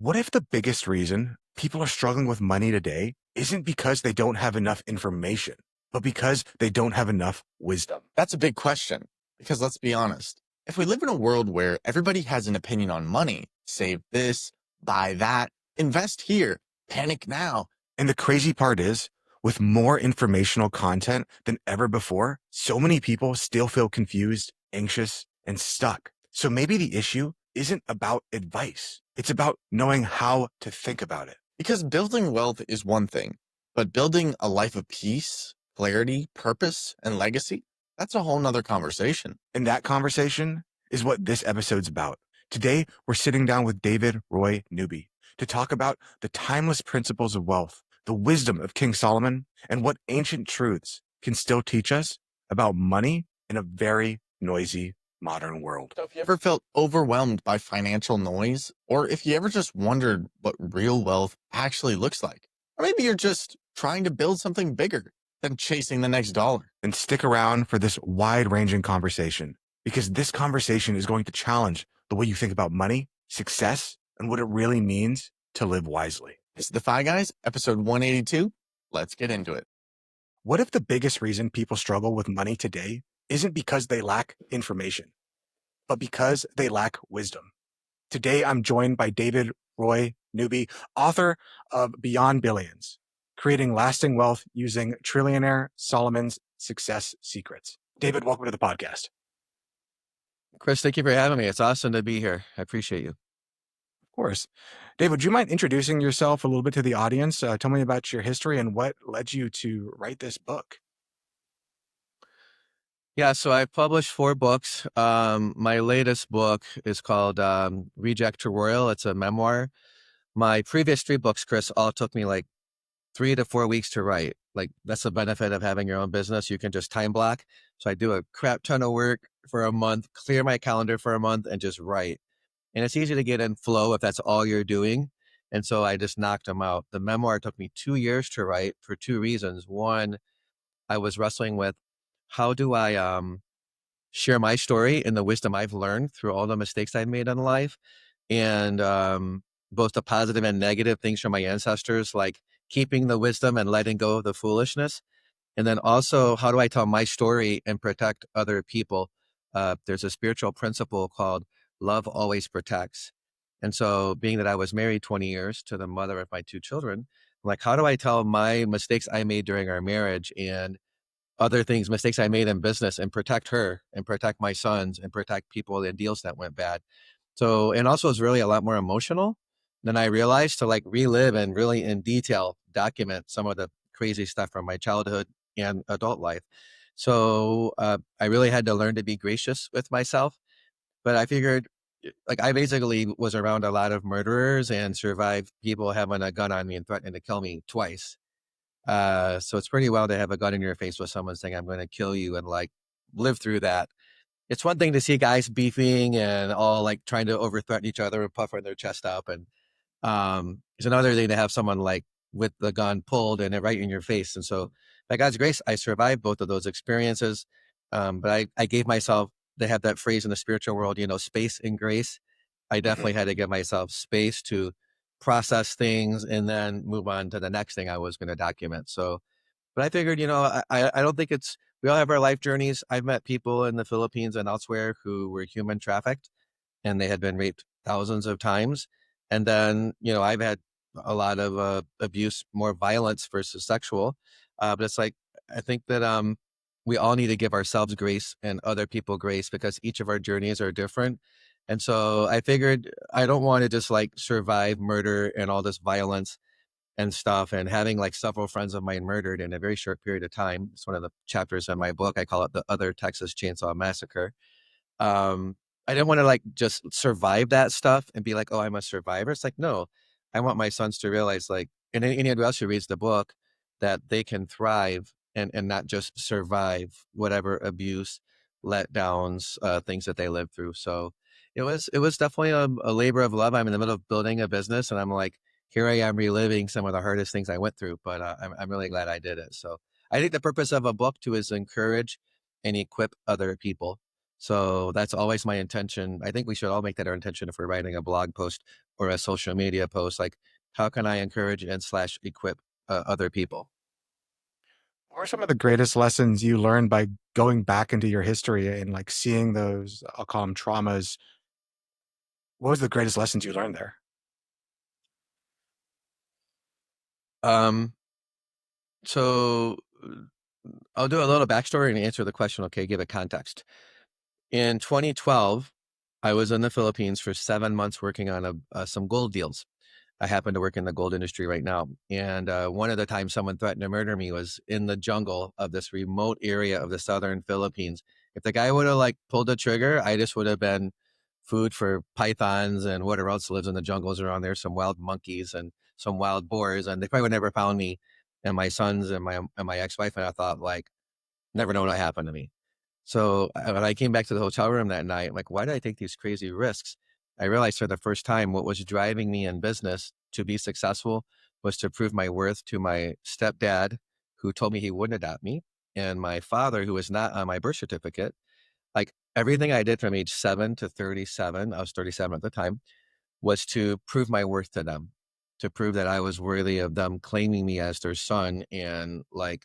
What if the biggest reason people are struggling with money today isn't because they don't have enough information, but because they don't have enough wisdom? That's a big question because let's be honest. If we live in a world where everybody has an opinion on money, save this, buy that, invest here, panic now. And the crazy part is, with more informational content than ever before, so many people still feel confused, anxious, and stuck. So maybe the issue isn't about advice. It's about knowing how to think about it. Because building wealth is one thing, but building a life of peace, clarity, purpose, and legacy, that's a whole nother conversation. And that conversation is what this episode's about. Today, we're sitting down with David Roy Newby to talk about the timeless principles of wealth, the wisdom of King Solomon, and what ancient truths can still teach us about money in a very noisy modern world. So if you ever felt overwhelmed by financial noise, or if you ever just wondered what real wealth actually looks like, or maybe you're just trying to build something bigger than chasing the next dollar. And stick around for this wide-ranging conversation, because this conversation is going to challenge the way you think about money, success, and what it really means to live wisely. This is the Fi Guys, episode 182. Let's get into it. What if the biggest reason people struggle with money today isn't because they lack information, but because they lack wisdom? Today, I'm joined by David Roy Newby, author of Beyond Billions, Creating Lasting Wealth Using Trillionaire Solomon's Success Secrets. David, welcome to the podcast. Chris, thank you for having me. It's awesome to be here. I appreciate you. Of course. David, would you mind introducing yourself a little bit to the audience? Tell me about your history and what led you to write this book. Yeah, so I published 4 books. My latest book is called Reject to Royal. It's a memoir. My previous 3 books, Chris, all took me like 3 to 4 weeks to write. Like, that's the benefit of having your own business. You can just time block. So I do a crap ton of work for a month, clear my calendar for a month, and just write. And it's easy to get in flow if that's all you're doing. And so I just knocked them out. The memoir took me 2 years to write for 2 reasons. One, I was wrestling with how do I share my story and the wisdom I've learned through all the mistakes I've made in life, and both the positive and negative things from my ancestors, like keeping the wisdom and letting go of the foolishness. And then also, how do I tell my story and protect other people? There's a spiritual principle called love always protects. And so, being that I was married 20 years to the mother of my 2 children, I'm like, how do I tell my mistakes I made during our marriage and other things, mistakes I made in business, and protect her and protect my sons and protect people and deals that went bad? So, and also it's really a lot more emotional than I realized to like relive and really in detail document some of the crazy stuff from my childhood and adult life. So I really had to learn to be gracious with myself. But I figured, like, I basically was around a lot of murderers and survived people having a gun on me and threatening to kill me twice. So it's pretty wild to have a gun in your face with someone saying, I'm going to kill you, and like live through that. It's one thing to see guys beefing and all like trying to over threaten each other and puffing their chest up. And it's another thing to have someone like with the gun pulled and it right in your face. And so by God's grace, I survived both of those experiences. But I gave myself, they have that phrase in the spiritual world, space and grace. I definitely had to give myself space to process things and then move on to the next thing I was going to document. So, but I figured, I don't think we all have our life journeys. I've met people in the Philippines and elsewhere who were human trafficked and they had been raped thousands of times. And then, I've had a lot of abuse, more violence versus sexual. But it's like, I think that we all need to give ourselves grace and other people grace because each of our journeys are different. And so I figured I don't want to just like survive murder and all this violence and stuff, and having like several friends of mine murdered in a very short period of time. It's one of the chapters in my book. I call it the Other Texas Chainsaw Massacre. I didn't want to like just survive that stuff and be like, oh, I'm a survivor. It's like, no, I want my sons to realize, like, and anyone else who reads the book, that they can thrive and not just survive whatever abuse, letdowns, things that they live through. So it was definitely a labor of love. I'm in the middle of building a business and I'm like, here I am reliving some of the hardest things I went through, but I'm really glad I did it. So I think the purpose of a book too is encourage and equip other people. So that's always my intention. I think we should all make that our intention if we're writing a blog post or a social media post. Like, how can I encourage and slash equip other people? What are some of the greatest lessons you learned by going back into your history and like seeing those, I'll call them traumas? What was the greatest lessons you learned there? Um, so I'll do a little backstory and answer the question. Okay, give it context. In 2012, I was in the Philippines for 7 months working on some gold deals. I happen to work in the gold industry right now. And one of the times someone threatened to murder me was in the jungle of this remote area of the southern Philippines. If the guy would have like pulled the trigger, I just would have been food for pythons and whatever else lives in the jungles around there, some wild monkeys and some wild boars, and they probably would never found me and my sons and my ex-wife. And I thought, like, never know what happened to me. So when I came back to the hotel room that night, I'm like, why did I take these crazy risks? I realized for the first time what was driving me in business to be successful was to prove my worth to my stepdad, who told me he wouldn't adopt me, and my father, who was not on my birth certificate. Like everything I did from age 7 to 37, I was 37 at the time, was to prove my worth to them, to prove that I was worthy of them claiming me as their son. And like,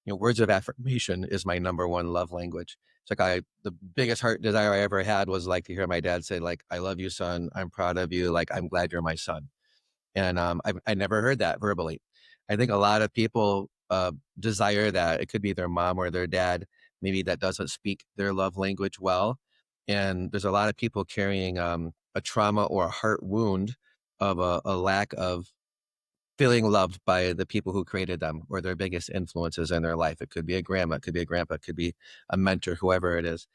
words of affirmation is my number one love language. It's like the biggest heart desire I ever had was like to hear my dad say, like, I love you, son. I'm proud of you. Like, I'm glad you're my son. And I never heard that verbally. I think a lot of people desire that. It could be their mom or their dad, maybe that doesn't speak their love language well. And there's a lot of people carrying a trauma or a heart wound of a lack of feeling loved by the people who created them or their biggest influences in their life. It could be a grandma, it could be a grandpa, it could be a mentor, whoever it is.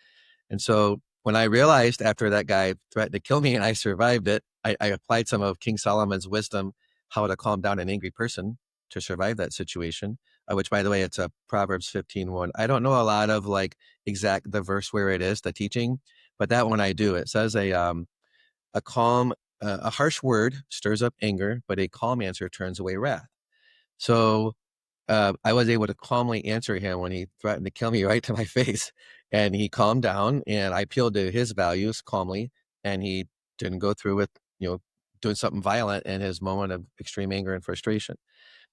And so when I realized after that guy threatened to kill me and I survived it, I applied some of King Solomon's wisdom, how to calm down an angry person to survive that situation, which by the way, it's a Proverbs 15:1. I don't know a lot of like exact the verse where it is, the teaching, but that one I do. It says a calm, a harsh word stirs up anger, but a calm answer turns away wrath. So I was able to calmly answer him when he threatened to kill me right to my face. And he calmed down and I appealed to his values calmly. And he didn't go through with, doing something violent in his moment of extreme anger and frustration.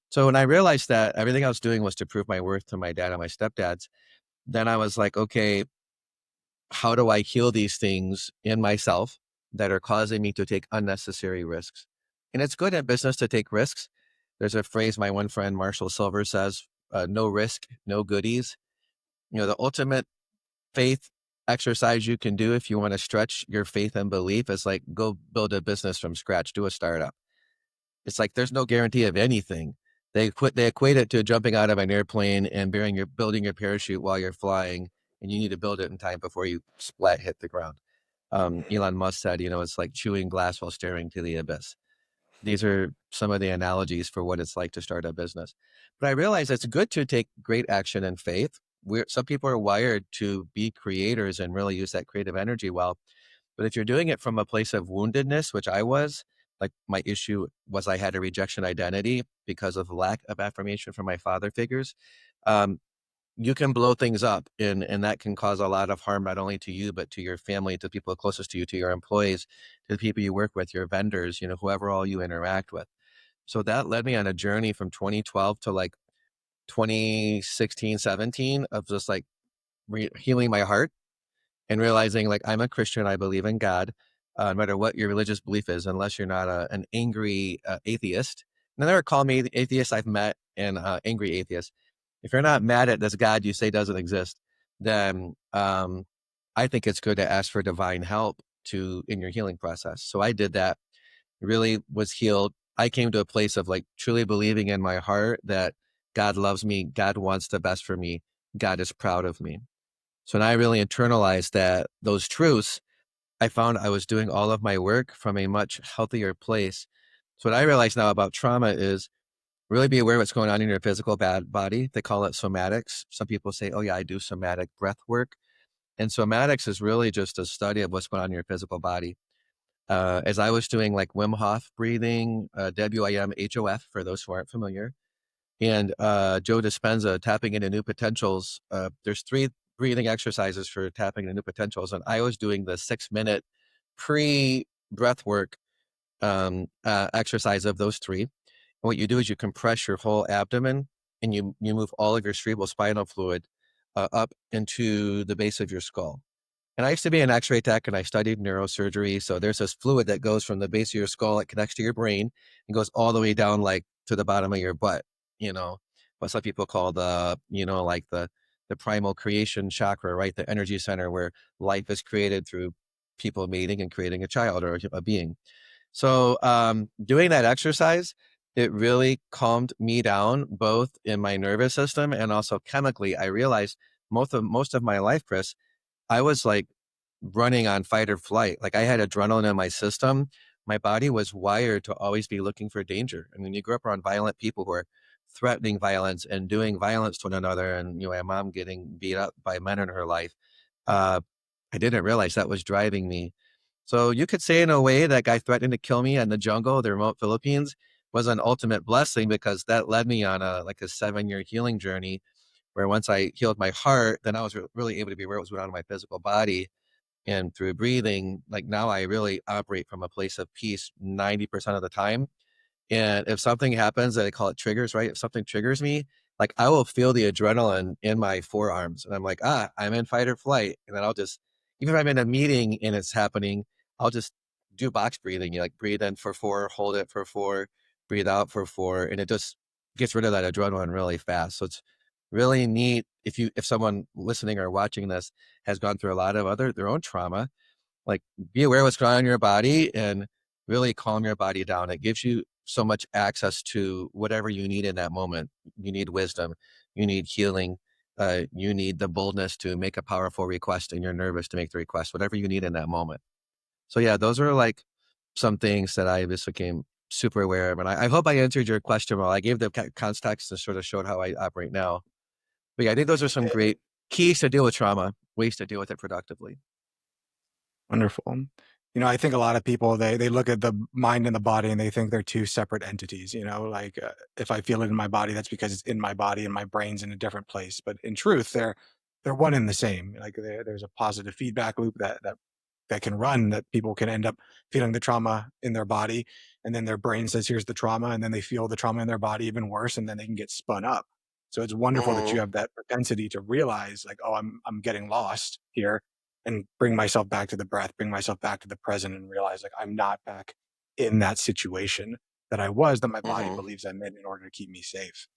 So when I realized that everything I was doing was to prove my worth to my dad and my stepdads, then I was like, okay, how do I heal these things in myself that are causing me to take unnecessary risks? And it's good in business to take risks. There's a phrase my one friend, Marshall Silver, says, no risk, no goodies. The ultimate faith exercise you can do if you want to stretch your faith and belief is like go build a business from scratch, do a startup. It's like there's no guarantee of anything. They equate it to jumping out of an airplane and building your parachute while you're flying, and you need to build it in time before you splat hit the ground. Elon Musk said, it's like chewing glass while staring to the abyss. These are some of the analogies for what it's like to start a business. But I realize it's good to take great action and faith. Some people are wired to be creators and really use that creative energy well. But if you're doing it from a place of woundedness, which I was, like my issue was I had a rejection identity because of lack of affirmation from my father figures. Um, you can blow things up and that can cause a lot of harm, not only to you, but to your family, to people closest to you, to your employees, to the people you work with, your vendors, whoever all you interact with. So that led me on a journey from 2012 to like 2016, 17 of just like healing my heart and realizing like I'm a Christian, I believe in God, no matter what your religious belief is, unless you're not an angry atheist. And there are call me the atheists I've met and angry atheists. If you're not mad at this God you say doesn't exist, then I think it's good to ask for divine help in your healing process. So I did that, really was healed. I came to a place of like truly believing in my heart that God loves me, God wants the best for me, God is proud of me. So when I really internalized those truths, I found I was doing all of my work from a much healthier place. So what I realize now about trauma is really be aware of what's going on in your physical body. They call it somatics. Some people say, oh yeah, I do somatic breath work. And somatics is really just a study of what's going on in your physical body. As I was doing like Wim Hof breathing, WIMHOF for those who aren't familiar, and Joe Dispenza tapping into new potentials. There's three breathing exercises for tapping into new potentials. And I was doing the 6-minute pre-breath work exercise of those three. And what you do is you compress your whole abdomen and you move all of your cerebral spinal fluid up into the base of your skull. And I used to be an X-ray tech and I studied neurosurgery. So there's this fluid that goes from the base of your skull, it connects to your brain and goes all the way down like to the bottom of your butt, you know, what some people call the, like the primal creation chakra, right? The energy center where life is created through people mating and creating a child or a being. So doing that exercise, it really calmed me down, both in my nervous system and also chemically. I realized most of my life, Chris, I was like running on fight or flight. Like I had adrenaline in my system. My body was wired to always be looking for danger. I mean, you grew up around violent people who are threatening violence and doing violence to one another, and my mom getting beat up by men in her life. Uh, I didn't realize that was driving me. So you could say in a way that guy threatening to kill me in the jungle, the remote Philippines, was an ultimate blessing because that led me on a 7-year healing journey where once I healed my heart, then I was really able to be aware what was going on in my physical body. And through breathing, like now I really operate from a place of peace 90% of the time. And if something happens, they call it triggers, right? If something triggers me, like I will feel the adrenaline in my forearms. And I'm like, I'm in fight or flight. And then I'll just, even if I'm in a meeting and it's happening, I'll just do box breathing. You like breathe in for 4, hold it for 4, breathe out for 4. And it just gets rid of that adrenaline really fast. So it's really neat if someone listening or watching this has gone through a lot of their own trauma, like be aware of what's going on in your body and really calm your body down. It gives you so much access to whatever you need in that moment. You need wisdom, you need healing, you need the boldness to make a powerful request, and you're nervous to make the request, whatever you need in that moment. So yeah, those are like some things that I just became super aware of. And I hope I answered your question well. I gave the context and sort of showed how I operate now. But yeah, I think those are some great keys to deal with trauma, ways to deal with it productively. Wonderful. I think a lot of people, they look at the mind and the body and they think they're two separate entities, like if I feel it in my body, that's because it's in my body and my brain's in a different place. But in truth, they're one and the same. Like there's a positive feedback loop that can run, that people can end up feeling the trauma in their body, and then their brain says, here's the trauma, and then they feel the trauma in their body even worse, and then they can get spun up. So it's wonderful that you have that propensity to realize like, oh, I'm getting lost here, and bring myself back to the breath, bring myself back to the present, and realize like I'm not back in that situation that my body Mm-hmm. believes I'm in order to keep me safe.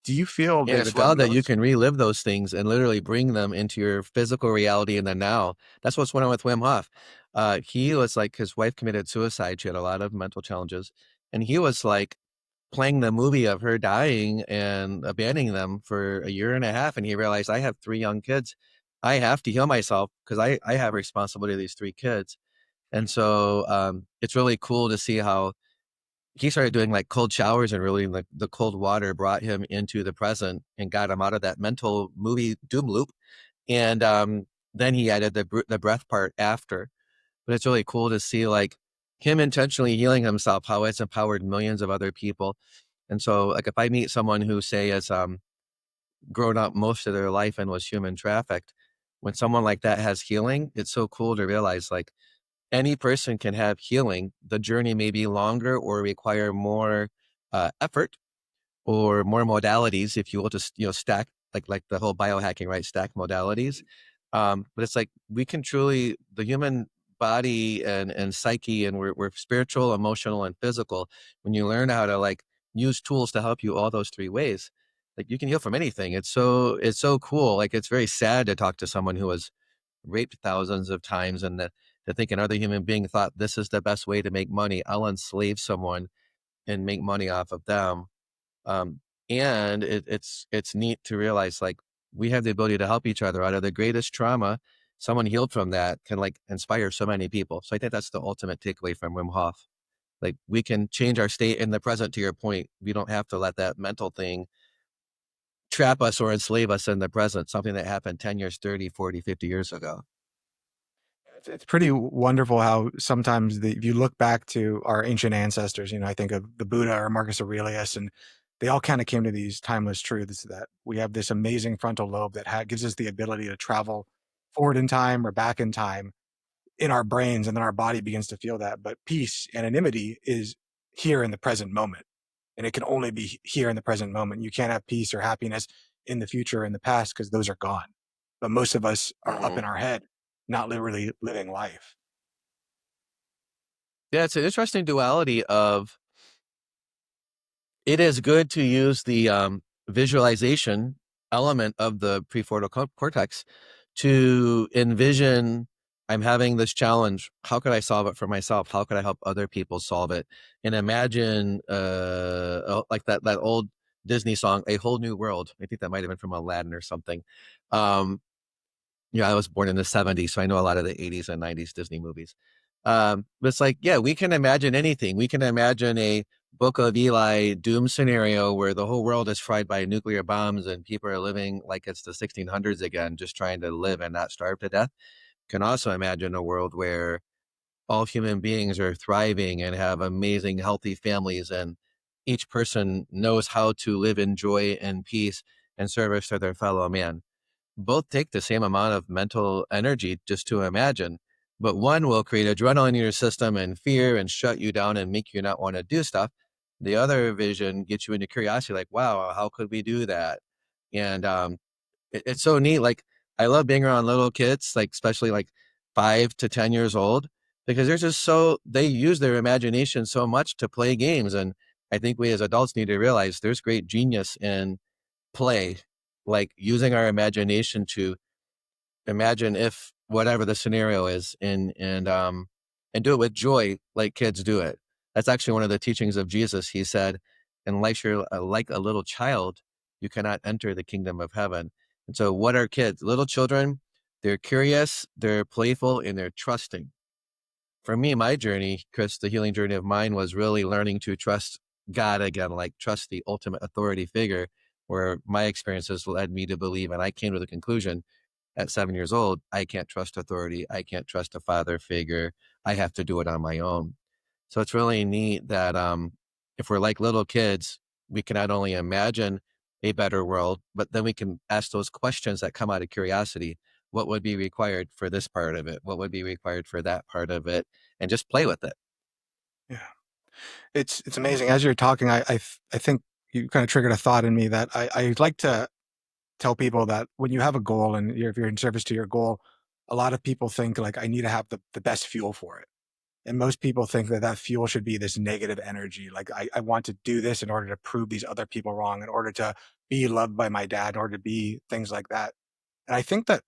Do you feel, Yeah, it's David, that wild that you most can relive those things and literally bring them into your physical reality in the now. That's what's went on with Wim Hof. He was like, his wife committed suicide. She had a lot of mental challenges. And he was like playing the movie of her dying and abandoning them for a year and a half. And he realized, I have 3 young kids. I have to heal myself because I have responsibility to these 3 kids. And so it's really cool to see how he started doing like cold showers, and really like the cold water brought him into the present and got him out of that mental movie doom loop. And then he added the breath part after. But it's really cool to see like him intentionally healing himself, how it's empowered millions of other people. And so like if I meet someone who say has grown up most of their life and was human trafficked, when someone like that has healing, it's so cool to realize like any person can have healing. The journey may be longer or require more effort or more modalities, if you will, just stack like the whole biohacking, right? Stack modalities. But it's like we can truly the human body and psyche, and we're spiritual, emotional, and physical. When you learn how to like use tools to help you all those 3 ways, like you can heal from anything. It's so cool. Like it's very sad to talk to someone who was raped thousands of times, and to think another human being thought this is the best way to make money. I'll enslave someone and make money off of them. Um, and it's neat to realize like we have the ability to help each other out of the greatest trauma. Someone healed from that can like inspire so many people. So I think that's the ultimate takeaway from Wim Hof. Like we can change our state in the present. To your point, we don't have to let that mental thing trap us or enslave us in the present, something that happened 10 years, 30, 40, 50 years ago. it's pretty wonderful how sometimes if you look back to our ancient ancestors, I think of the Buddha or Marcus Aurelius, and they all kind of came to these timeless truths that we have this amazing frontal lobe that gives us the ability to travel forward in time or back in time in our brains, and then our body begins to feel that. But peace, anonymity, is here in the present moment, and it can only be here in the present moment. You can't have peace or happiness in the future or in the past because those are gone. But most of us are up Mhm. in our head, not literally living life. Yeah, it's an interesting duality of it is good to use the visualization element of the prefrontal cortex to envision I'm having this challenge. How could I solve it for myself? How could I help other people solve it? And imagine like that old Disney song, A Whole New World. I think that might have been from Aladdin or something. Um, yeah, I was born in the 70s, so I know a lot of the 80s and 90s Disney movies. But it's like, yeah, we can imagine anything. We can imagine a Book of Eli doom scenario where the whole world is fried by nuclear bombs and people are living like it's the 1600s again, just trying to live and not starve to death. Can also imagine a world where all human beings are thriving and have amazing, healthy families, and each person knows how to live in joy and peace and service to their fellow man. Both take the same amount of mental energy just to imagine, but one will create adrenaline in your system and fear and shut you down and make you not want to do stuff. The other vision gets you into curiosity, like, wow, how could we do that? And it's so neat. Like, I love being around little kids, like, especially like 5 to 10 years old, because they're just they use their imagination so much to play games. And I think we as adults need to realize there's great genius in play, like using our imagination to imagine if whatever the scenario is and do it with joy like kids do it. That's actually one of the teachings of Jesus. He said, unless you're like a little child, you cannot enter the kingdom of heaven. And so what are kids? Little children, they're curious, they're playful, and they're trusting. For me, my journey, Chris, the healing journey of mine was really learning to trust God again, like trust the ultimate authority figure, where my experiences led me to believe. And I came to the conclusion at 7 years old, I can't trust authority. I can't trust a father figure. I have to do it on my own. So it's really neat that if we're like little kids, we can not only imagine a better world, but then we can ask those questions that come out of curiosity. What would be required for this part of it? What would be required for that part of it? And just play with it. Yeah, it's amazing. As you're talking, I think you kind of triggered a thought in me that I like to tell people that when you have a goal and if you're in service to your goal, a lot of people think like I need to have the best fuel for it. And most people think that that fuel should be this negative energy. Like I want to do this in order to prove these other people wrong, in order to be loved by my dad, in order to be things like that. And I think that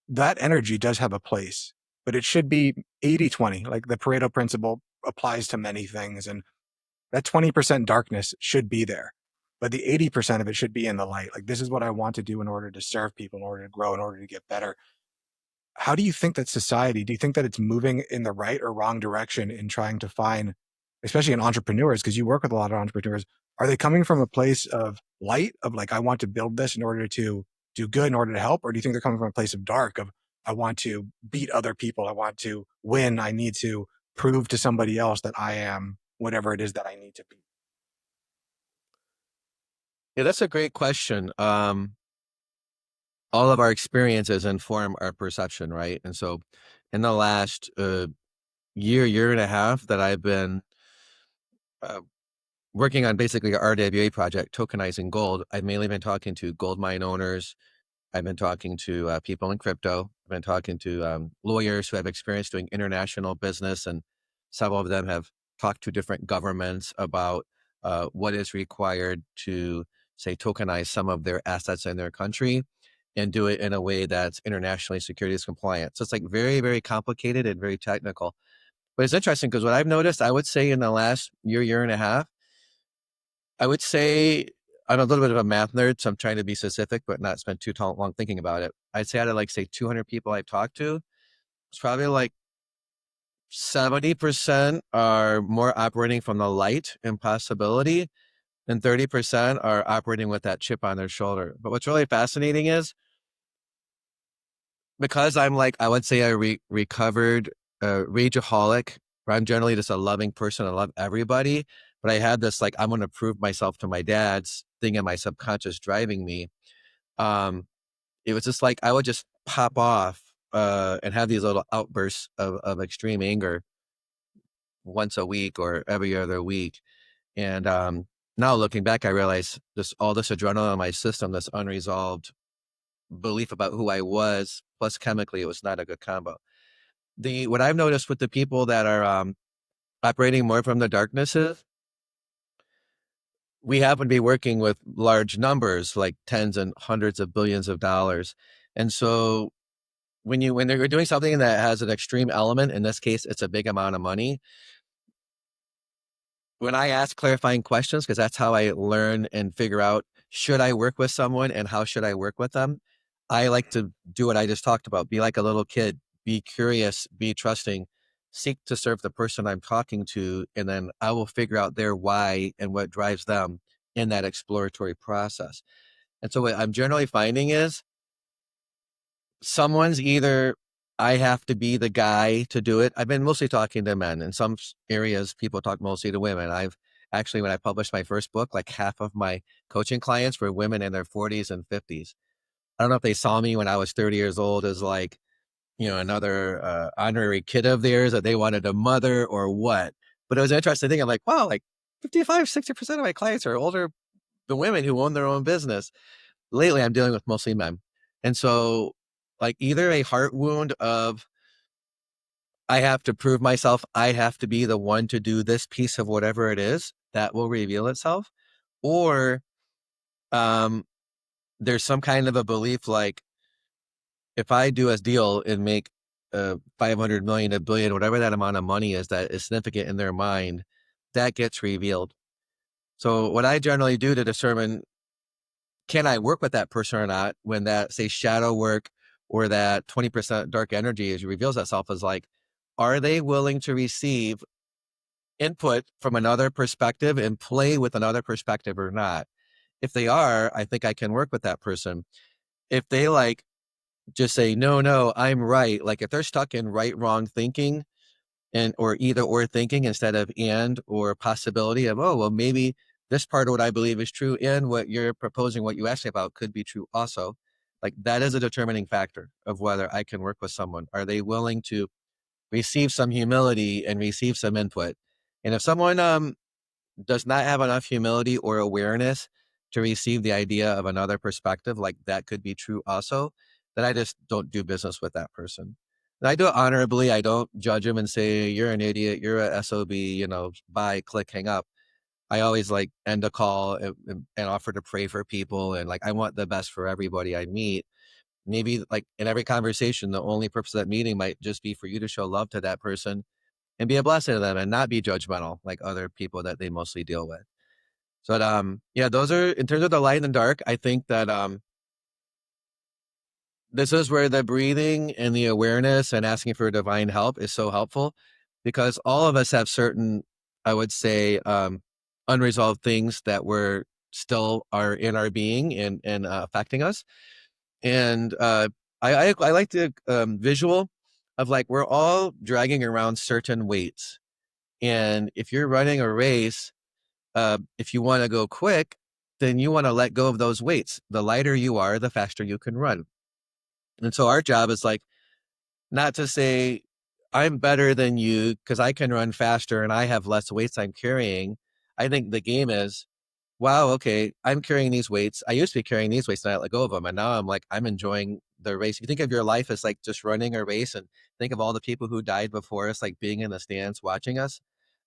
that energy does have a place, but it should be 80-20. Like the Pareto principle applies to many things. And that 20% darkness should be there, but the 80% of it should be in the light. Like, this is what I want to do in order to serve people, in order to grow, in order to get better. How do you think that society, do you think that it's moving in the right or wrong direction in trying to find, especially in entrepreneurs, because you work with a lot of entrepreneurs, are they coming from a place of light, of like, I want to build this in order to do good, in order to help? Or do you think they're coming from a place of dark, of I want to beat other people, I want to win, I need to prove to somebody else that I am whatever it is that I need to be? Yeah, that's a great question. All of our experiences inform our perception, right? And so in the last year and a half that I've been uh, working on basically our RWA project, tokenizing gold, I've mainly been talking to gold mine owners. I've been talking to people in crypto. I've been talking to lawyers who have experience doing international business, and several of them have talked to different governments about what is required to, say, tokenize some of their assets in their country and do it in a way that's internationally securities compliant. So it's like very, very complicated and very technical. But it's interesting because what I've noticed, I would say in the last year and a half, I would say I'm a little bit of a math nerd, so I'm trying to be specific, but not spend too long thinking about it. I'd say out of like, say, 200 people I've talked to, it's probably like 70% are more operating from the light and possibility, and 30% are operating with that chip on their shoulder. But what's really fascinating is because I'm like, I would say a recovered rageaholic, where I'm generally just a loving person. I love everybody, but I had this like, I'm going to prove myself to my dad's thing in my subconscious driving me. It was just like, I would just pop off and have these little outbursts of extreme anger once a week or every other week. And now looking back, I realized this all this adrenaline in my system, this unresolved belief about who I was, plus chemically, it was not a good combo. What I've noticed with the people that are operating more from the darkness is we happen to be working with large numbers, like tens and hundreds of billions of dollars. And so when they're doing something that has an extreme element, in this case, it's a big amount of money, when I ask clarifying questions, because that's how I learn and figure out, should I work with someone and how should I work with them? I like to do what I just talked about. Be like a little kid, be curious, be trusting, seek to serve the person I'm talking to, and then I will figure out their why and what drives them in that exploratory process. And so what I'm generally finding is someone's either I have to be the guy to do it. I've been mostly talking to men. In some areas, people talk mostly to women. I've actually, when I published my first book, like half of my coaching clients were women in their 40s and 50s. I don't know if they saw me when I was 30 years old as like, another honorary kid of theirs that they wanted a mother or what. But it was an interesting thing. I'm like, wow, like 55, 60% of my clients are older than women who own their own business. Lately, I'm dealing with mostly men. And so, like, either a heart wound of, I have to prove myself, I have to be the one to do this piece of whatever it is that will reveal itself, or um, there's some kind of a belief like, if I do a deal and make 500 million, a billion, whatever that amount of money is that is significant in their mind, that gets revealed. So, what I generally do to determine can I work with that person or not when that, say, shadow work or that 20% dark energy is reveals itself as like, are they willing to receive input from another perspective and play with another perspective or not? If they are, I think I can work with that person. If they like just say, no, I'm right. Like if they're stuck in right, wrong thinking and or either or thinking instead of and or possibility of, oh, well, maybe this part of what I believe is true and what you're proposing, what you asked me about could be true also. Like that is a determining factor of whether I can work with someone. Are they willing to receive some humility and receive some input? And if someone does not have enough humility or awareness to receive the idea of another perspective, like that could be true also, then I just don't do business with that person. And I do it honorably. I don't judge them and say, you're an idiot, you're a SOB, bye, click, hang up. I always like end a call and offer to pray for people. And like, I want the best for everybody I meet. Maybe like in every conversation, the only purpose of that meeting might just be for you to show love to that person and be a blessing to them and not be judgmental like other people that they mostly deal with. So, yeah, those are in terms of the light and dark. I think that this is where the breathing and the awareness and asking for divine help is so helpful because all of us have certain, I would say, unresolved things that we're still are in our being and affecting us. And I like the visual of like we're all dragging around certain weights. And if you're running a race, if you want to go quick, then you want to let go of those weights. The lighter you are, the faster you can run. And so our job is like not to say I'm better than you because I can run faster and I have less weights I'm carrying. I think the game is, wow, okay, I'm carrying these weights. I used to be carrying these weights and I let go of them. And now I'm like, I'm enjoying the race. If you think of your life as like just running a race and think of all the people who died before us, like being in the stands watching us.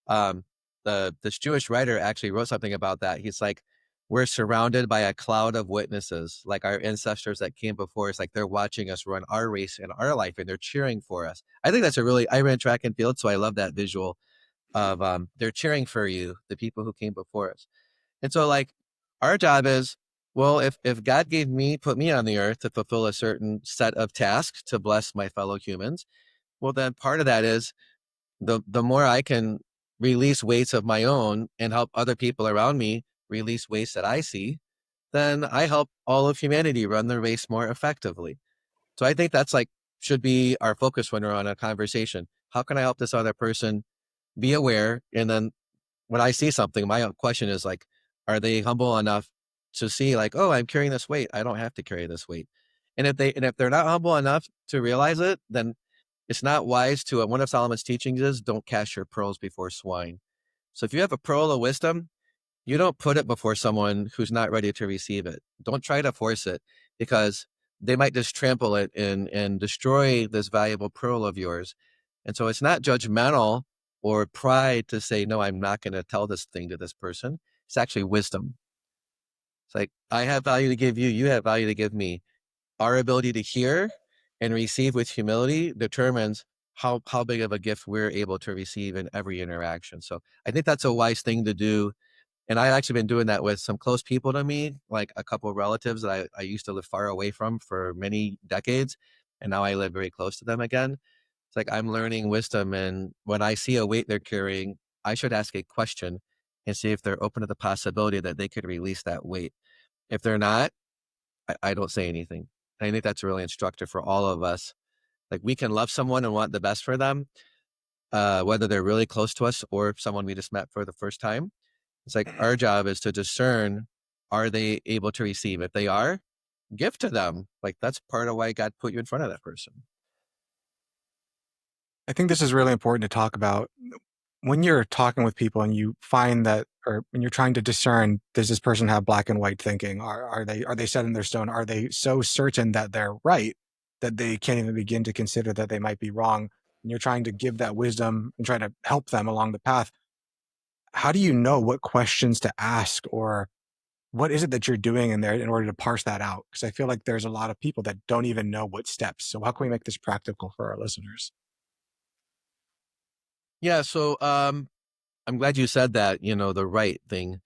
Um, this Jewish writer actually wrote something about that. He's like, we're surrounded by a cloud of witnesses, like our ancestors that came before us, like they're watching us run our race in our life and they're cheering for us. I think that's I ran track and field, so I love that visual of they're cheering for you, the people who came before us. And so like our job is, well, if God put me on the earth to fulfill a certain set of tasks to bless my fellow humans, well, then part of that is the more I can release weights of my own and help other people around me release weights that I see, then I help all of humanity run the race more effectively. So I think that's like should be our focus when we're on a conversation. How can I help this other person be aware and then when I see something, my question is like, are they humble enough to see like, oh, I'm carrying this weight. I don't have to carry this weight. And if they're not humble enough to realize it, then it's not wise to, one of Solomon's teachings is don't cast your pearls before swine. So if you have a pearl of wisdom, you don't put it before someone who's not ready to receive it. Don't try to force it, because they might just trample it and destroy this valuable pearl of yours. And so it's not judgmental or pride to say, no, I'm not going to tell this thing to this person. It's actually wisdom. It's like, I have value to give you, you have value to give me. Our ability to hear and receive with humility determines how big of a gift we're able to receive in every interaction. So I think that's a wise thing to do. And I've actually been doing that with some close people to me, like a couple of relatives that I used to live far away from for many decades. And now I live very close to them again. It's like I'm learning wisdom. And when I see a weight they're carrying, I should ask a question and see if they're open to the possibility that they could release that weight. If they're not, I don't say anything. I think that's really instructive for all of us. Like we can love someone and want the best for them, whether they're really close to us or someone we just met for the first time. It's like our job is to discern, are they able to receive? If they are, give to them. Like that's part of why God put you in front of that person. I think this is really important to talk about. When you're talking with people and you find that, or when you're trying to discern, does this person have black and white thinking? Are they set in their stone? Are they so certain that they're right that they can't even begin to consider that they might be wrong? And you're trying to give that wisdom and try to help them along the path. How do you know what questions to ask, or what is it that you're doing in there in order to parse that out? Because I feel like there's a lot of people that don't even know what steps. So how can we make this practical for our listeners? Yeah. So I'm glad you said that, the right thing.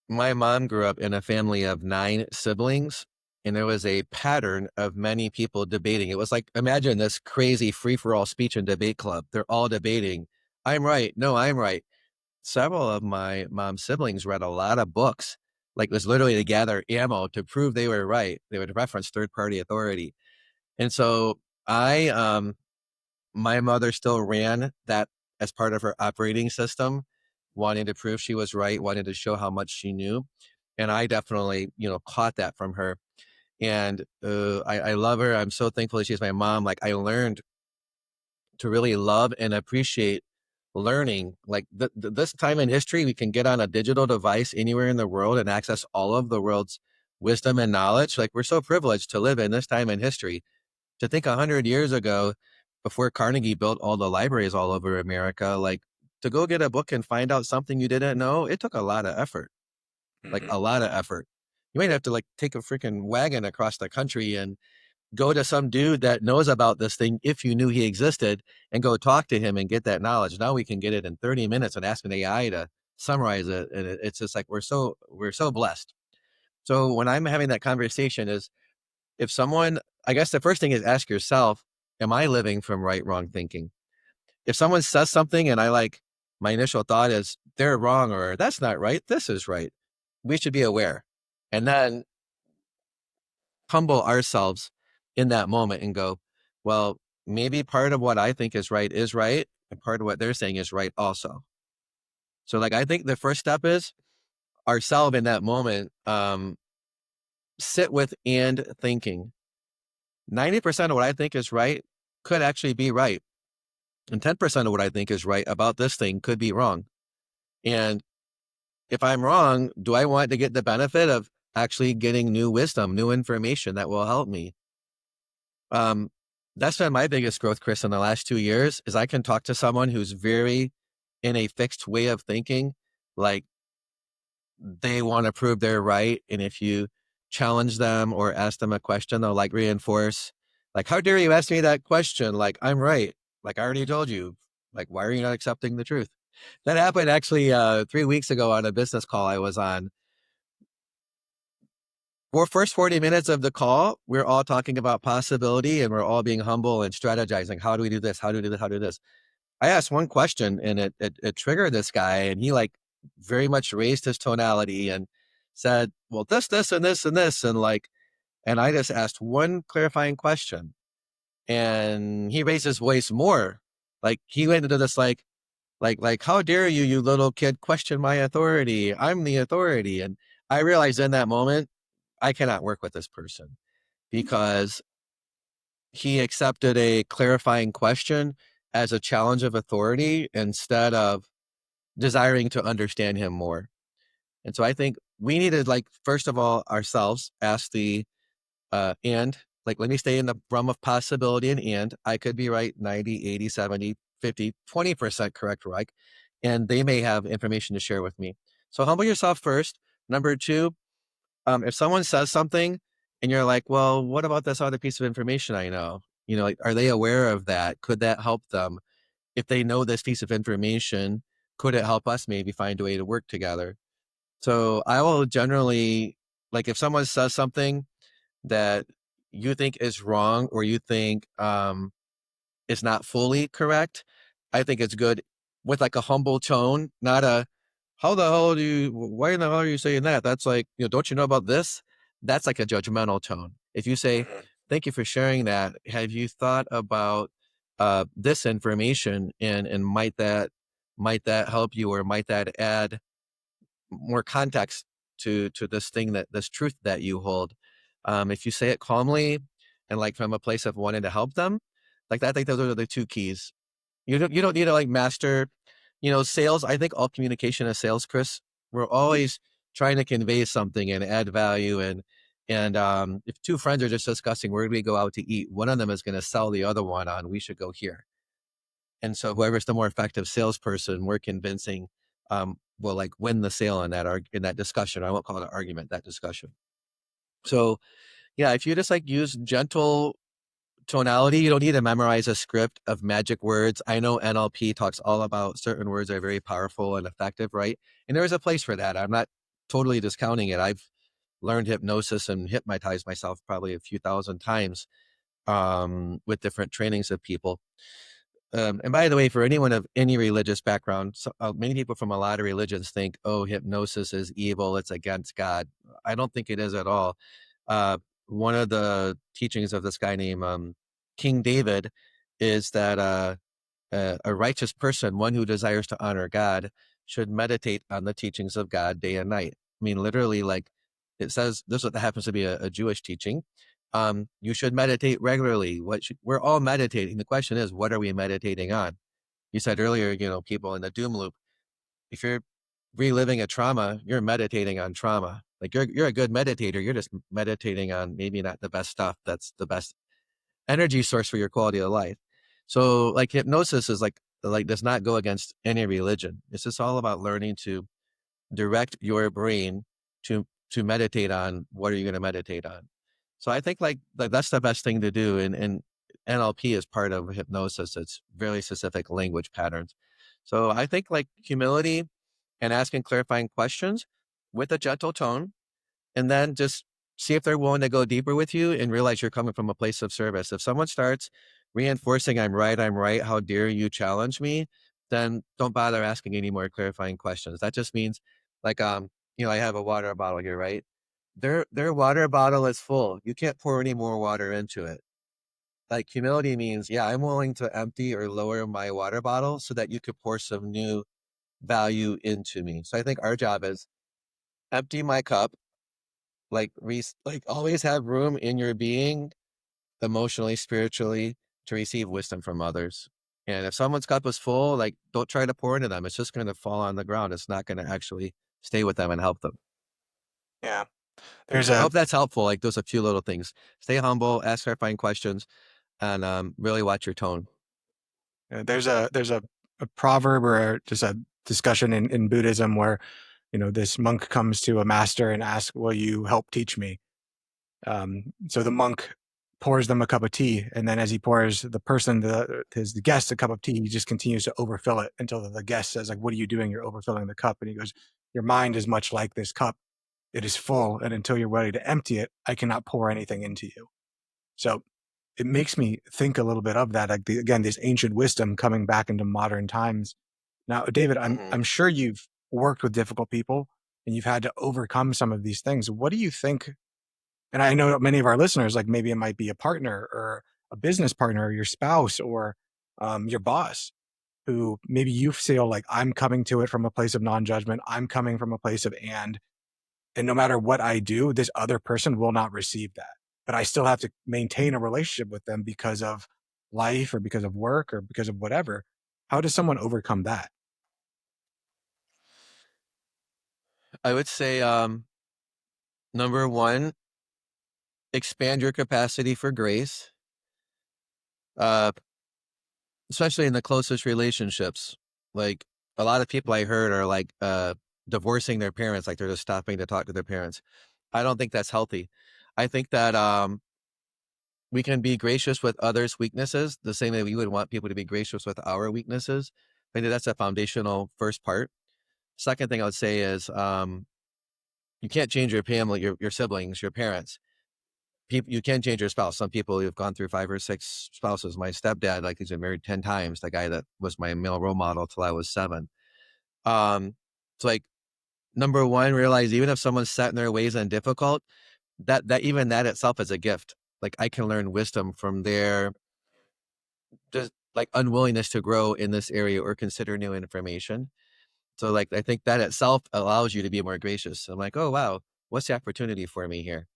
My mom grew up in a family of 9 siblings, and there was a pattern of many people debating. It was like, imagine this crazy free for all speech and debate club. They're all debating. I'm right. No, I'm right. Several of my mom's siblings read a lot of books, like it was literally to gather ammo to prove they were right. They would reference third party authority. And so my mother still ran that as part of her operating system, wanting to prove she was right, wanting to show how much she knew. And I definitely, caught that from her. And I love her. I'm so thankful that she's my mom. Like I learned to really love and appreciate learning. Like this time in history, we can get on a digital device anywhere in the world and access all of the world's wisdom and knowledge. Like we're so privileged to live in this time in history. To think 100 years ago, before Carnegie built all the libraries all over America, like to go get a book and find out something you didn't know, it took a lot of effort, like Mhm. a lot of effort. You might have to like take a freaking wagon across the country and go to some dude that knows about this thing if you knew he existed and go talk to him and get that knowledge. Now we can get it in 30 minutes and ask an AI to summarize it. And it's just like we're so blessed. So when I'm having that conversation is if someone, I guess the first thing is ask yourself, am I living from right, wrong thinking? If someone says something and my initial thought is they're wrong or that's not right, this is right. We should be aware. And then humble ourselves in that moment and go, well, maybe part of what I think is right, and part of what they're saying is right also. So like I think the first step is ourselves in that moment, sit with and thinking. 90% of what I think is right could actually be right. And 10% of what I think is right about this thing could be wrong. And if I'm wrong, do I want to get the benefit of actually getting new wisdom, new information that will help me? Um, that's been my biggest growth, Chris, in the last 2 years is I can talk to someone who's very in a fixed way of thinking, like they want to prove they're right. And if you challenge them or ask them a question, they'll like reinforce, like, how dare you ask me that question? Like, I'm right. Like, I already told you. Like, why are you not accepting the truth? That happened actually 3 weeks ago on a business call I was on. For first 40 minutes of the call, we're all talking about possibility and we're all being humble and strategizing. How do we do this? How do we do this? How do we do this? I asked one question and it triggered this guy and he like very much raised his tonality and said, well, this, and this, and this. And I just asked one clarifying question and he raised his voice more. Like he went into this like, Like, how dare you, you little kid, question my authority? I'm the authority. And I realized in that moment, I cannot work with this person because he accepted a clarifying question as a challenge of authority instead of desiring to understand him more. And so I think we need to, like, first of all, ourselves ask the and, like, let me stay in the realm of possibility, and I could be right 90, 80, 70, 50, 20% correct, right? And they may have information to share with me. So humble yourself first. Number two, if someone says something and you're like, well, what about this other piece of information I know? You know, like, are they aware of that? Could that help them? If they know this piece of information, could it help us maybe find a way to work together? So I will generally, like, if someone says something that you think is wrong or you think is not fully correct, I think it's good with like a humble tone, not a how the hell do you why in the hell are you saying that? That's like, don't you know about this? That's like a judgmental tone. If you say, Mhm. thank you for sharing that. Have you thought about this information and might that help you or might that add more context to this thing that this truth that you hold. If you say it calmly and like from a place of wanting to help them, like that, I think those are the two keys. You don't need to like master, sales. I think all communication is sales, Chris. We're always trying to convey something and add value and if two friends are just discussing where do we go out to eat, one of them is going to sell the other one on we should go here. And so whoever's the more effective salesperson, we're convincing, will like win the sale in in that discussion. I won't call it an argument, that discussion. So yeah, if you just like use gentle tonality, you don't need to memorize a script of magic words. I know NLP talks all about certain words are very powerful and effective, right? And there is a place for that. I'm not totally discounting it. I've learned hypnosis and hypnotized myself probably a few thousand times with different trainings of people. And by the way, for anyone of any religious background, many people from a lot of religions think, oh, hypnosis is evil, it's against God. I don't think it is at all. Uh, One of the teachings of this guy named King David is that a righteous person, one who desires to honor God, should meditate on the teachings of God day and night. I mean, literally, like it says, this is what happens to be a Jewish teaching. You should meditate regularly. We're all meditating. The question is, what are we meditating on? You said earlier, people in the doom loop. If you're reliving a trauma, you're meditating on trauma. Like you're a good meditator. You're just meditating on maybe not the best stuff. That's the best energy source for your quality of life. So like hypnosis is like does not go against any religion. It's just all about learning to direct your brain to meditate on what are you going to meditate on. So I think like that's the best thing to do. And NLP is part of hypnosis. It's very specific language patterns. So I think like humility and asking clarifying questions with a gentle tone, and then just see if they're willing to go deeper with you and realize you're coming from a place of service. If someone starts reinforcing, I'm right, how dare you challenge me, then don't bother asking any more clarifying questions. That just means like, I have a water bottle here, right? Their water bottle is full. You can't pour any more water into it. Like humility means, yeah, I'm willing to empty or lower my water bottle so that you could pour some new value into me. So I think our job is empty my cup, like always have room in your being emotionally, spiritually, to receive wisdom from others. And if someone's cup is full, like don't try to pour into them. It's just going to fall on the ground. It's not going to actually stay with them and help them. Yeah. There's I a hope that's helpful. Like those a few little things. Stay humble, ask clarifying questions, and really watch your tone. there's a proverb or just a discussion in Buddhism where, this monk comes to a master and asks, will you help teach me? So the monk pours them a cup of tea, and then as he pours the guest a cup of tea, he just continues to overfill it until the guest says, like, what are you doing? You're overfilling the cup. And he goes, your mind is much like this cup. It is full, and until you're ready to empty it, I cannot pour anything into you. So it makes me think a little bit of that, like again, this ancient wisdom coming back into modern times. Now, David, I'm Mhm. I'm sure you've worked with difficult people and you've had to overcome some of these things. What do you think? And I know many of our listeners, like maybe it might be a partner or a business partner, or your spouse or your boss. who maybe you feel like I'm coming to it from a place of non-judgment, I'm coming from a place of and no matter what I do, this other person will not receive that. But I still have to maintain a relationship with them because of life or because of work or because of whatever. How does someone overcome that? I would say, number one, expand your capacity for grace, uh, especially in the closest relationships. Like a lot of people I heard are like divorcing their parents, like they're just stopping to talk to their parents. I don't think that's healthy. I think that we can be gracious with others' weaknesses the same way we would want people to be gracious with our weaknesses. I think that's a foundational first part. Second thing I would say is you can't change your family, your siblings, your parents. People, you can change your spouse. Some people have gone through 5 or 6 spouses. My stepdad, like he's been married 10 times. The guy that was my male role model till I was 7. It's like number one, realize even if someone's set in their ways and difficult, that even that itself is a gift. Like I can learn wisdom from their just like unwillingness to grow in this area or consider new information. So like I think that itself allows you to be more gracious. I'm like, oh wow, what's the opportunity for me here?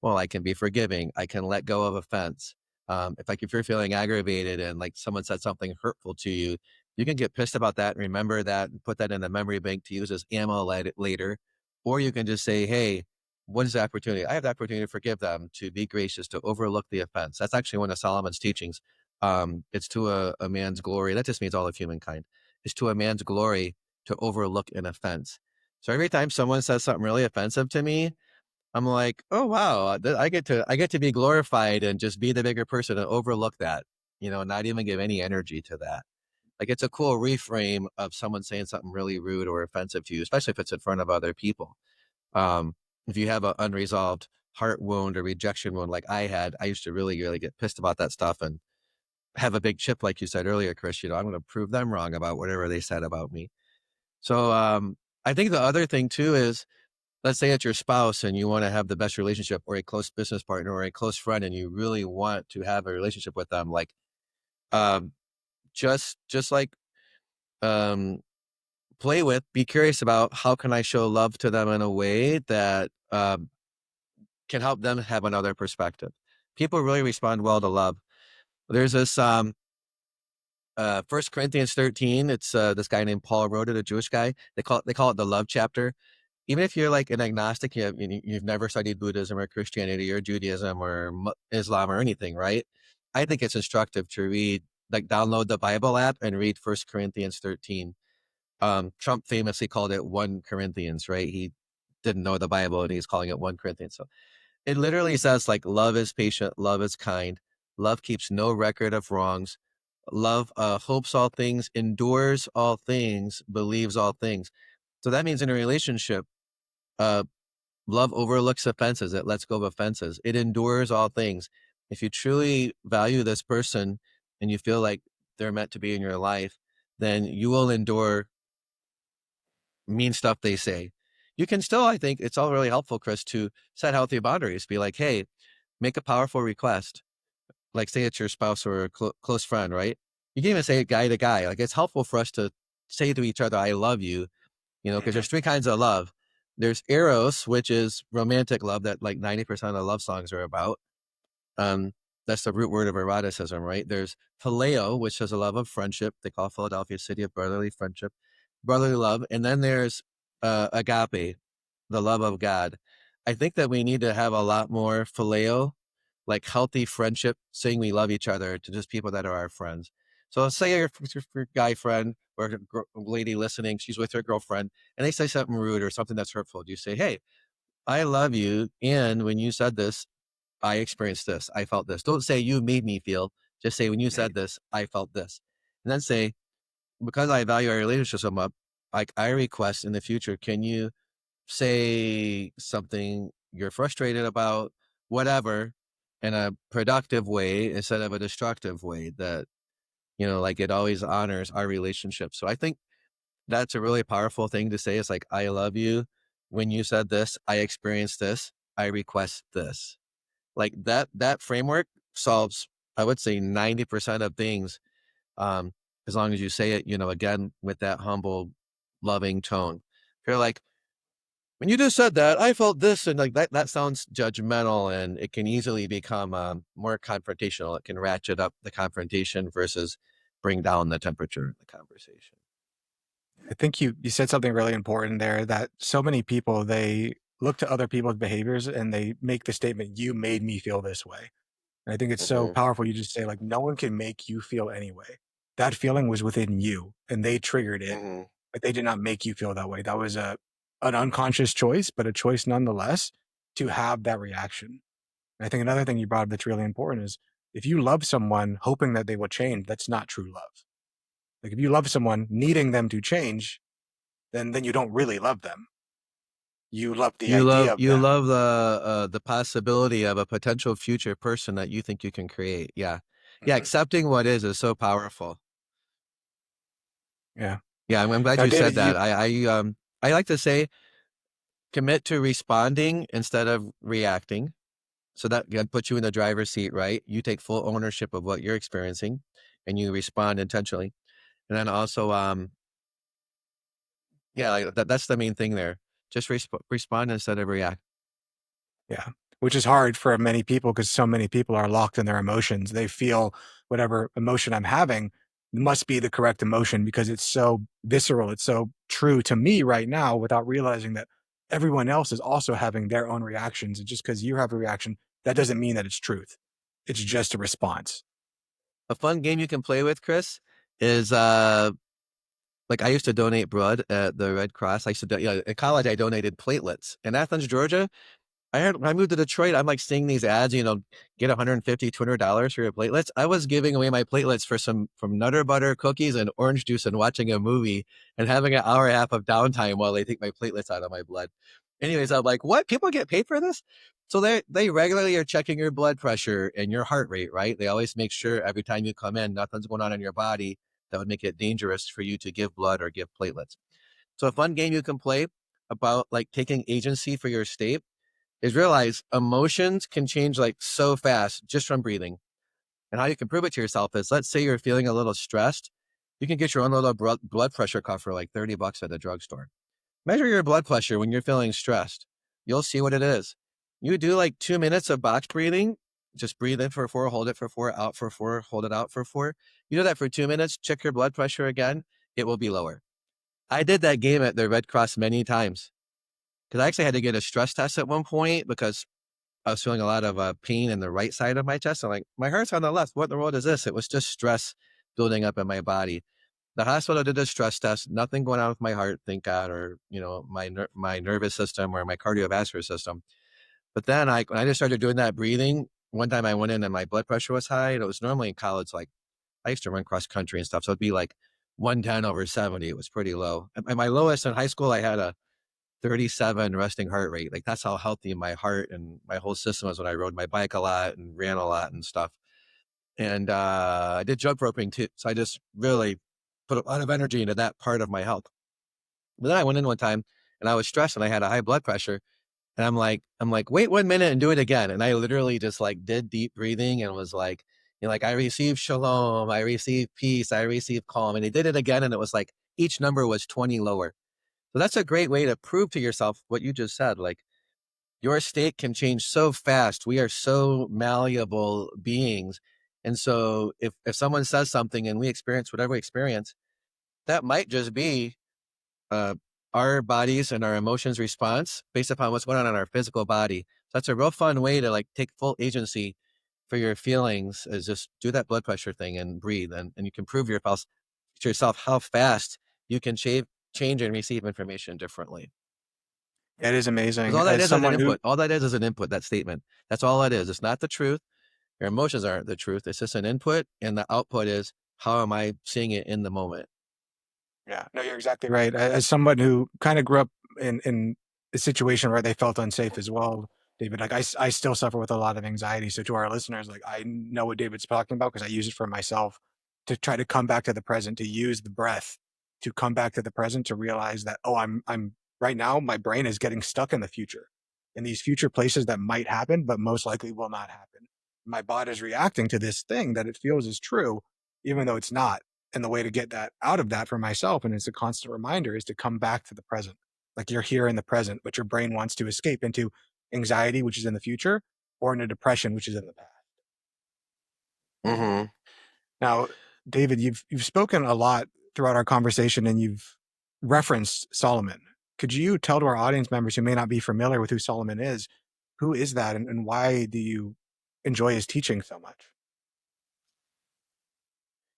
Well, I can be forgiving. I can let go of offense. If you're feeling aggravated and like someone said something hurtful to you, you can get pissed about that and remember that and put that in the memory bank to use as ammo later. Or you can just say, hey, what is the opportunity? I have the opportunity to forgive them, to be gracious, to overlook the offense. That's actually one of Solomon's teachings. It's to a man's glory. That just means all of humankind. It's to a man's glory to overlook an offense. So every time someone says something really offensive to me, I'm like, oh wow, I get to be glorified and just be the bigger person and overlook that, not even give any energy to that. Like it's a cool reframe of someone saying something really rude or offensive to you, especially if it's in front of other people. Um, if you have an unresolved heart wound or rejection wound like I had, I used to really, really get pissed about that stuff and have a big chip, like you said earlier, Chris. I'm going to prove them wrong about whatever they said about me. So I think the other thing too is, let's say it's your spouse and you want to have the best relationship, or a close business partner or a close friend, and you really want to have a relationship with them. Like, um, just like um, be curious about how can I show love to them in a way that can help them have another perspective. People really respond well to love. There's this 1 Corinthians 13. It's this guy named Paul wrote it, a Jewish guy. They call it the love chapter. Even if you're like an agnostic, you've never studied Buddhism or Christianity or Judaism or Islam or anything, right? I think it's instructive to read, like download the Bible app and read 1 Corinthians 13. Trump famously called it 1 Corinthians, right? He didn't know the Bible and he's calling it 1 Corinthians. So it literally says like love is patient, love is kind, love keeps no record of wrongs, love hopes all things, endures all things, believes all things. So that means in a relationship, uh, love overlooks offenses. It lets go of offenses. It endures all things. If you truly value this person and you feel like they're meant to be in your life, then you will endure mean stuff they say. You can still, I think it's all really helpful, Chris, to set healthy boundaries. Be like, hey, make a powerful request. Like say it's your spouse or a close friend, right? You can even say it guy to guy. Like it's helpful for us to say to each other, I love you, because there's 3 kinds of love. There's eros, which is romantic love that like 90% of love songs are about. Um, that's the root word of eroticism, right? There's phileo, which is a love of friendship. They call Philadelphia a city of brotherly friendship, brotherly love. And then there's agape, the love of God. I think that we need to have a lot more phileo, like healthy friendship, saying we love each other to just people that are our friends. So let's say your guy friend or a lady listening, she's with her girlfriend, and they say something rude or something that's hurtful. Do you say, hey, I love you, and when you said this, I experienced this. I felt this. Don't say you made me feel. Just say when you said this, I felt this. And then say, because I value our relationship so much, like I request in the future, can you say something you're frustrated about, whatever, in a productive way instead of a destructive way that, like it always honors our relationship. So I think that's a really powerful thing to say. It's like, I love you. When you said this, I experienced this. I request this. Like that framework solves, I would say 90% of things. Because as long as you say it, again, with that humble, loving tone. If you're like, when you just said that, I felt this, and like that sounds judgmental, and it can easily become more confrontational. It can ratchet up the confrontation versus bring down the temperature of the conversation. I think you said something really important there, that so many people, they look to other people's behaviors and they make the statement, "You made me feel this way." And I think it's so Hmm. powerful. You just say, like, no one can make you feel anyway. That feeling was within you and they triggered it, Hmm. but they did not make you feel that way. That was an unconscious choice, but a choice nonetheless to have that reaction. And I think another thing you brought up that's really important is, if you love someone hoping that they will change, that's not true love. Like, if you love someone needing them to change, then you don't really love them. You love the You love idea of you them. love the possibility of a potential future person that you think you can create. Yeah, yeah. Mhm. Accepting what is so powerful. Yeah. Yeah, I'm glad Now, you David, said you that. I like to say commit to responding instead of reacting. So that puts you in the driver's seat, right? You take full ownership of what you're experiencing, and you respond intentionally. And then also, yeah, like that's the main thing there. Just respond instead of react. Yeah, which is hard for many people because so many people are locked in their emotions. They feel whatever emotion I'm having must be the correct emotion because it's so visceral. It's so true to me right now, without realizing that everyone else is also having their own reactions. And just because you have a reaction, that doesn't mean that it's truth. It's just a response. A fun game you can play with, Chris, is like I used to donate blood at the Red Cross. I used to, in college, I donated platelets. In Athens, Georgia, when I moved to Detroit, I'm like seeing these ads, get $150, $200 for your platelets. I was giving away my platelets for from Nutter Butter cookies and orange juice and watching a movie and having an hour and a half of downtime while they take my platelets out of my blood. Anyways, I'm like, what? People get paid for this? So they regularly are checking your blood pressure and your heart rate, right? They always make sure every time you come in, nothing's going on in your body that would make it dangerous for you to give blood or give platelets. So a fun game you can play about like taking agency for your state is realize emotions can change like so fast just from breathing. And how you can prove it to yourself is, let's say you're feeling a little stressed. You can get your own little blood pressure cuff for like 30 bucks at the drugstore. Measure your blood pressure when you're feeling stressed. You'll see what it is. You do like 2 minutes of box breathing. Just breathe in for 4, hold it for 4, out for 4, hold it out for 4. You do that for 2 minutes, check your blood pressure again. It will be lower. I did that game at the Red Cross many times because I actually had to get a stress test at one point because I was feeling a lot of pain in the right side of my chest. I'm like, my heart's on the left. What in the world is this? It was just stress building up in my body. The hospital did a stress test, nothing going on with my heart, thank God, or my nervous system or my cardiovascular system. But then when I just started doing that breathing, one time I went in and my blood pressure was high. And it was normally in college, like I used to run cross country and stuff, so it'd be like 110/70. It was pretty low. And my lowest in high school, I had a 37 resting heart rate. Like that's how healthy my heart and my whole system was when I rode my bike a lot and ran a lot and stuff. And I did jump roping too. So I just really put a lot of energy into that part of my health. But then I went in one time and I was stressed and I had a high blood pressure. And I'm like, wait 1 minute and do it again. And I literally just like did deep breathing and was like, like I received shalom, I received peace, I received calm. And they did it again. And it was like each number was 20 lower. So that's a great way to prove to yourself what you just said. Like your state can change so fast. We are so malleable beings. And so if someone says something and we experience whatever we experience, that might just be uh, our bodies and our emotions response based upon what's going on in our physical body. So that's a real fun way to like take full agency for your feelings, is just do that blood pressure thing and breathe. And you can prove to yourself how fast you can change and receive information differently. It is Because amazing. all that As is an someone who input. All that is an input, that statement. That's all it is. It's not the truth. Your emotions aren't the truth. It's just an input. And the output is, how am I seeing it in the moment? Yeah, no, you're exactly right. As someone who kind of grew up in a situation where they felt unsafe as well, David, like I still suffer with a lot of anxiety. So to our listeners, like, I know what David's talking about because I use it for myself, to try to come back to the present, to use the breath, to come back to the present, to realize that, oh, I'm right now, my brain is getting stuck in the future, in these future places that might happen, but most likely will not happen. My body's reacting to this thing that it feels is true, even though it's not. And the way to get that out of that for myself, and it's a constant reminder, is to come back to the present. Like you're here in the present, but your brain wants to escape into anxiety, which is in the future, or into depression, which is in the past. Mm-hmm. Now, David, you've spoken a lot throughout our conversation, and you've referenced Solomon. Could you tell to our audience members who may not be familiar with who Solomon is, who is that, and why do you enjoy his teaching so much?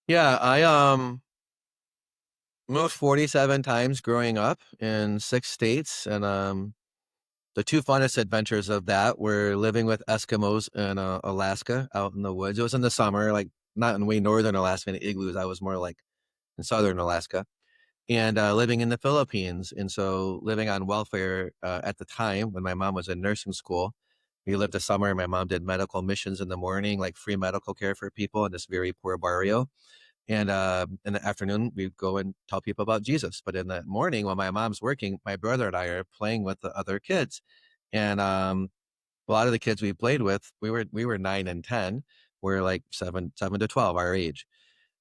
Yeah, I moved 47 times growing up in 6 states, and the 2 funnest adventures of that were living with Eskimos in Alaska out in the woods. It was in the summer, like not in way northern Alaska in igloos. I was more like in southern Alaska, and living in the Philippines. And so living on welfare at the time when my mom was in nursing school. We lived a summer. My mom did medical missions in the morning, like free medical care for people in this very poor barrio. And in the afternoon, we'd go and tell people about Jesus. But in the morning, when my mom's working, my brother and I are playing with the other kids. And a lot of the kids we played with, we were 9 and 10. We're like 7 to 12, our age.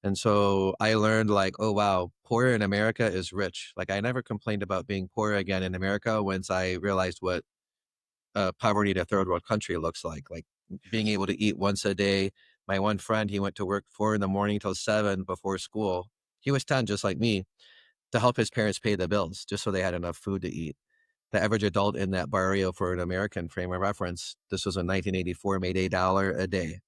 And so I learned like, oh wow, poor in America is rich. Like I never complained about being poor again in America once I realized what poverty in a third world country looks like being able to eat once a day. My one friend, he went to work 4 in the morning till 7 before school. He was 10, just like me, to help his parents pay the bills, just so they had enough food to eat. The average adult in that barrio, for an American frame of reference, this was in 1984, made $1 a day.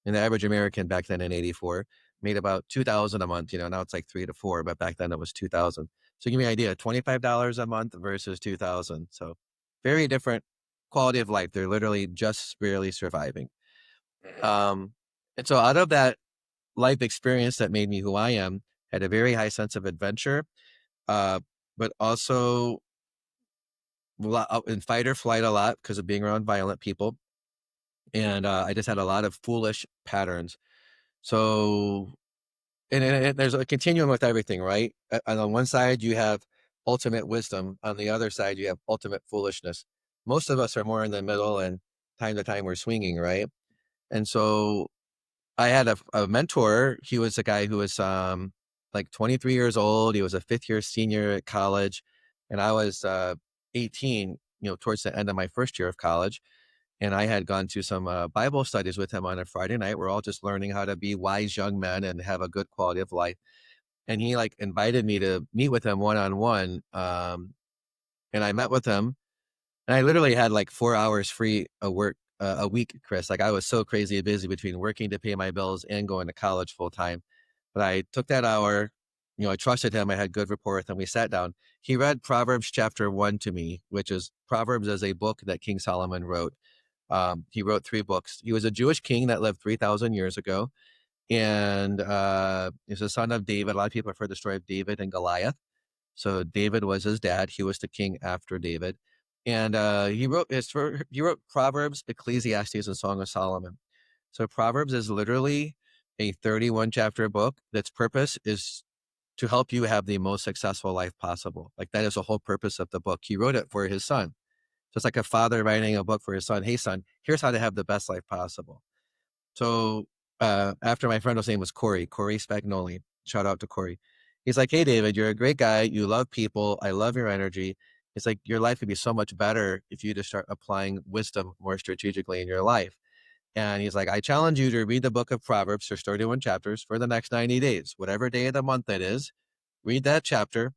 And the average American back then in 84 made about 2,000 a month. Now it's like 3 to 4, but back then it was 2,000. So give me an idea, $25 a month versus 2,000. So very different quality of life. They're literally just barely surviving. Um, and so out of that life experience that made me who I am, had a very high sense of adventure, uh, but also in fight or flight a lot because of being around violent people. And I just had a lot of foolish patterns. So, and there's a continuum with everything, right? And on one side, you have ultimate wisdom. On the other side, you have ultimate foolishness. Most of us are more in the middle, and time to time we're swinging, right? And so I had a mentor. He was a guy who was like 23 years old. He was a 5th-year senior at college, and I was 18, towards the end of my first year of college. And I had gone to some Bible studies with him on a Friday night. We're all just learning how to be wise young men and have a good quality of life. And he like invited me to meet with him one-on-one. And I met with him, and I literally had like 4 hours free of work a week, Chris. Like I was so crazy busy between working to pay my bills and going to college full time. But I took that hour, I trusted him. I had good rapport with him. We sat down. He read Proverbs chapter 1 to me, which is Proverbs as a book that King Solomon wrote. He wrote 3 books. He was a Jewish king that lived 3,000 years ago. And he's a son of David. A lot of people have heard the story of David and Goliath. So David was his dad. He was the king after David. And he wrote Proverbs, Ecclesiastes, and Song of Solomon. So Proverbs is literally a 31 chapter book that's purpose is to help you have the most successful life possible. Like that is the whole purpose of the book. He wrote it for his son. So it's like a father writing a book for his son. Hey, son, here's how to have the best life possible. So after my friend whose name was Corey Spagnoli, shout out to Corey. He's like, hey, David, you're a great guy. You love people. I love your energy. It's like your life would be so much better if you just start applying wisdom more strategically in your life. And he's like, I challenge you to read the book of Proverbs, there's 31 chapters, for the next 90 days, whatever day of the month it is. Read that chapter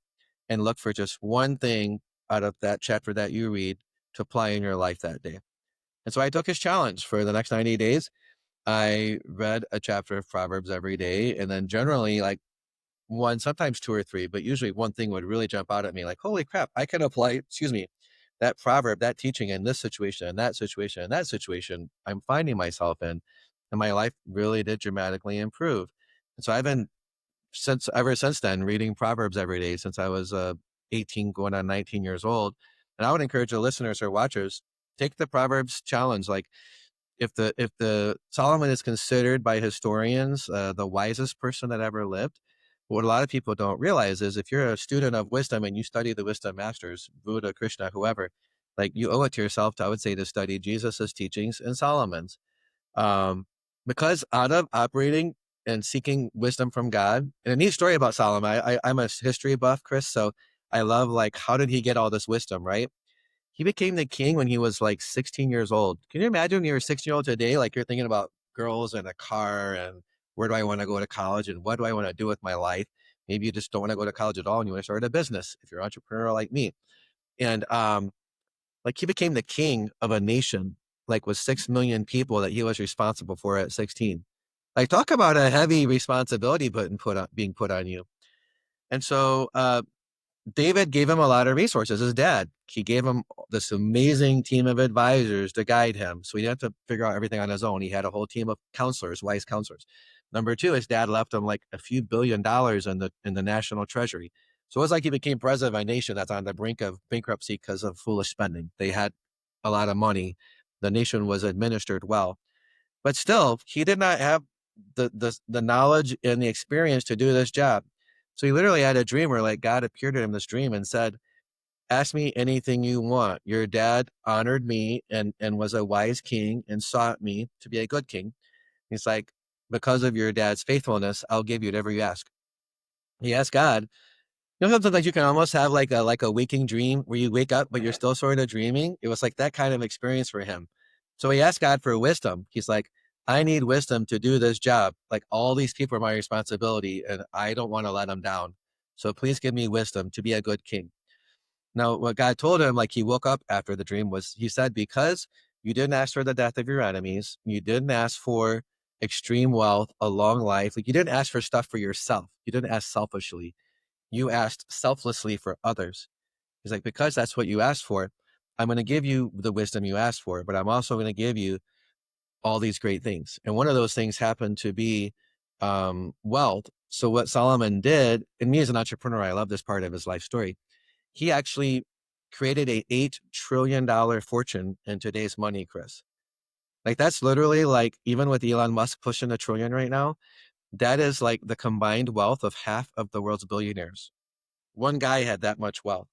and look for just one thing out of that chapter that you read to apply in your life that day. And so I took his challenge for the next 90 days. I read a chapter of Proverbs every day, and then generally like one, sometimes 2 or 3, but usually one thing would really jump out at me like, holy crap, I can apply, that proverb, that teaching in this situation and that situation and that situation I'm finding myself in. And my life really did dramatically improve. And so I've been ever since then reading Proverbs every day since I was 18 going on 19 years old. And I would encourage the listeners or watchers, take the Proverbs challenge. Like if the Solomon is considered by historians the wisest person that ever lived, what a lot of people don't realize is if you're a student of wisdom and you study the wisdom masters, Buddha, Krishna, whoever, like you owe it to yourself to, I would say, to study Jesus's teachings and Solomon's. Because out of operating and seeking wisdom from God. And a neat story about Solomon. I'm a history buff, Chris, so I love like how did he get all this wisdom, right? He became the king when he was like 16 years old. Can you imagine when you're a 16-year-old today, like you're thinking about girls and a car and where do I want to go to college and what do I want to do with my life? Maybe you just don't want to go to college at all and you want to start a business if you're an entrepreneur like me. And like he became the king of a nation, like with 6 million people that he was responsible for at 16. Like talk about a heavy responsibility being put on you. And so David gave him a lot of resources. His dad, he gave him this amazing team of advisors to guide him. So he didn't have to figure out everything on his own. He had a whole team of counselors, wise counselors. Number two, his dad left him like a few $billions in the national treasury. So it was like he became president of a nation that's on the brink of bankruptcy because of foolish spending. They had a lot of money. The nation was administered well, but still, he did not have the knowledge and the experience to do this job. So he literally had a dream where like God appeared to him in this dream and said, ask me anything you want. Your dad honored me and was a wise king and sought me to be a good king. He's like, because of your dad's faithfulness, I'll give you whatever you ask. He asked God, you know, sometimes you can almost have like a waking dream where you wake up, but you're still sort of dreaming. It was like that kind of experience for him. So he asked God for wisdom. He's like, I need wisdom to do this job. Like all these people are my responsibility and I don't want to let them down. So please give me wisdom to be a good king. Now, what God told him, like he woke up after the dream was he said, because you didn't ask for the death of your enemies, you didn't ask for extreme wealth, a long life. Like you didn't ask for stuff for yourself. You didn't ask selfishly. You asked selflessly for others. He's like, because that's what you asked for, I'm going to give you the wisdom you asked for, but I'm also going to give you all these great things. And one of those things happened to be wealth. So what Solomon did, and me as an entrepreneur, I love this part of his life story. He actually created a $8 trillion fortune in today's money, Chris. Like that's literally like, even with Elon Musk pushing a trillion right now, that is like the combined wealth of half of the world's billionaires. One guy had that much wealth.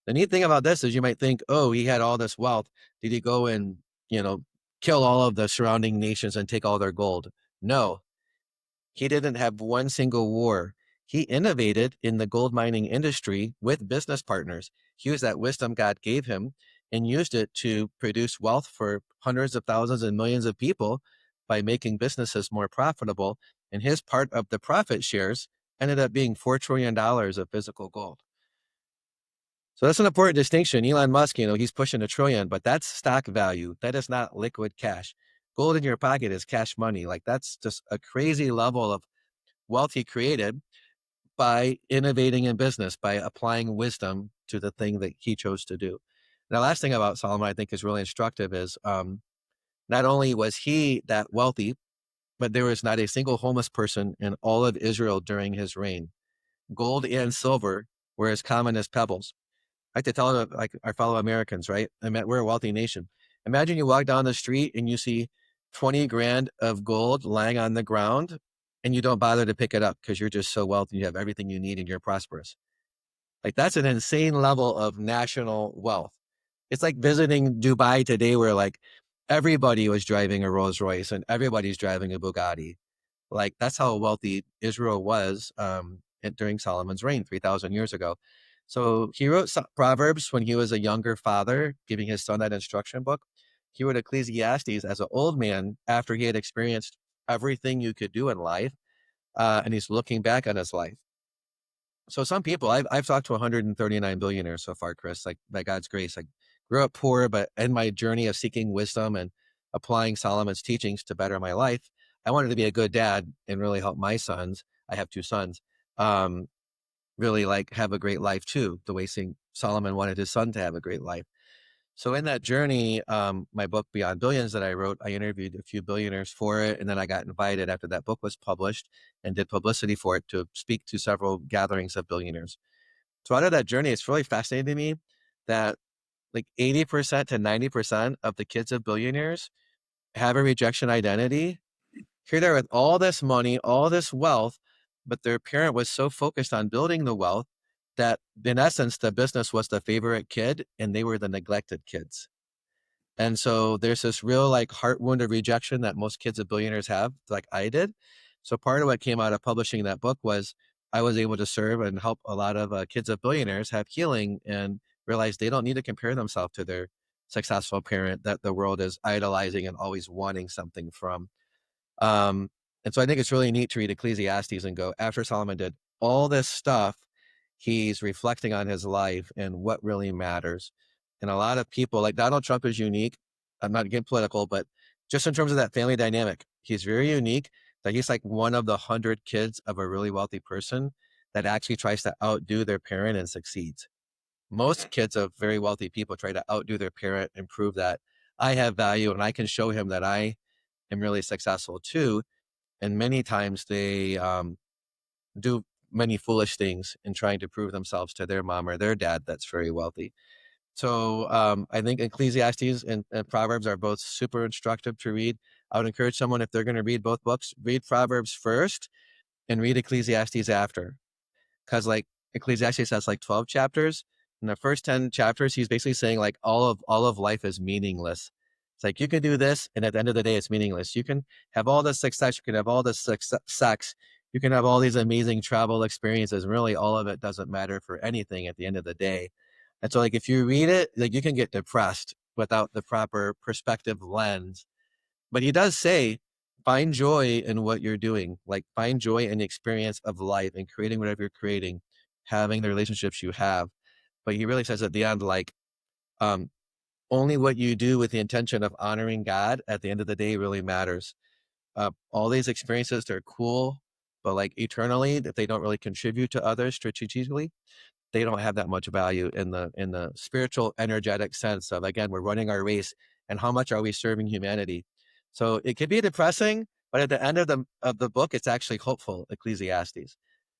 The neat thing about this is you might think, oh, he had all this wealth. Did he go and, you know, kill all of the surrounding nations and take all their gold? No, he didn't have one single war. He innovated in the gold mining industry with business partners. He used that wisdom God gave him and used it to produce wealth for hundreds of thousands and millions of people by making businesses more profitable. And his part of the profit shares ended up being $4 trillion of physical gold. So that's an important distinction. Elon Musk, you know, he's pushing a trillion, but that's stock value. That is not liquid cash. Gold in your pocket is cash money. Like that's just a crazy level of wealth he created by innovating in business, by applying wisdom to the thing that he chose to do. And the last thing about Solomon I think is really instructive is not only was he that wealthy, but there was not a single homeless person in all of Israel during his reign. Gold and silver were as common as pebbles. I like to tell like our fellow Americans, right? We're a wealthy nation. Imagine you walk down the street and you see 20 grand of gold lying on the ground and you don't bother to pick it up because you're just so wealthy. You have everything you need and you're prosperous. Like that's an insane level of national wealth. It's like visiting Dubai today where like everybody was driving a Rolls Royce and everybody's driving a Bugatti. Like that's how wealthy Israel was during Solomon's reign 3,000 years ago. So he wrote Proverbs when he was a younger father, giving his son that instruction book. He wrote Ecclesiastes as an old man after he had experienced everything you could do in life, and he's looking back on his life. So some people, I've talked to 139 billionaires so far, Chris, like by God's grace. I grew up poor, but in my journey of seeking wisdom and applying Solomon's teachings to better my life, I wanted to be a good dad and really help my sons. I have two sons. Really like have a great life too, the way Solomon wanted his son to have a great life. So in that journey, my book Beyond Billions that I wrote, I interviewed a few billionaires for it. And then I got invited after that book was published and did publicity for it to speak to several gatherings of billionaires. So out of that journey, it's really fascinating to me that like 80% to 90% of the kids of billionaires have a rejection identity. Here they are with all this money, all this wealth, but their parent was so focused on building the wealth that in essence, the business was the favorite kid and they were the neglected kids. And so there's this real like heart wound of rejection that most kids of billionaires have, like I did. So part of what came out of publishing that book was I was able to serve and help a lot of kids of billionaires have healing and realize they don't need to compare themselves to their successful parent that the world is idolizing and always wanting something from. Um, and so I think it's really neat to read Ecclesiastes and go, after Solomon did all this stuff, he's reflecting on his life and what really matters. And a lot of people, like Donald Trump is unique. I'm not getting political, but just in terms of that family dynamic, he's very unique. That he's like one of the 100 kids of a really wealthy person that actually tries to outdo their parent and succeeds. Most kids of very wealthy people try to outdo their parent and prove that I have value and I can show him that I am really successful too. And many times they do many foolish things in trying to prove themselves to their mom or their dad that's very wealthy. So I think Ecclesiastes and Proverbs are both super instructive to read. I would encourage someone, if they're going to read both books, read Proverbs first and read Ecclesiastes after. Because like Ecclesiastes has like 12 chapters. In the first 10 chapters, he's basically saying like all of life is meaningless. It's like you can do this, and at the end of the day, it's meaningless. You can have all this success, you can have all this sex, you can have all these amazing travel experiences. Really, all of it doesn't matter for anything at the end of the day. And so, like if you read it, like you can get depressed without the proper perspective lens. But he does say, find joy in what you're doing. Like find joy in the experience of life and creating whatever you're creating, having the relationships you have. But he really says at the end, like, um, only what you do with the intention of honoring God at the end of the day really matters. All these experiences, they're cool, but like eternally, if they don't really contribute to others strategically, they don't have that much value in the spiritual, energetic sense of, again, we're running our race and how much are we serving humanity. So it can be depressing, but at the end of the book, it's actually hopeful. Ecclesiastes.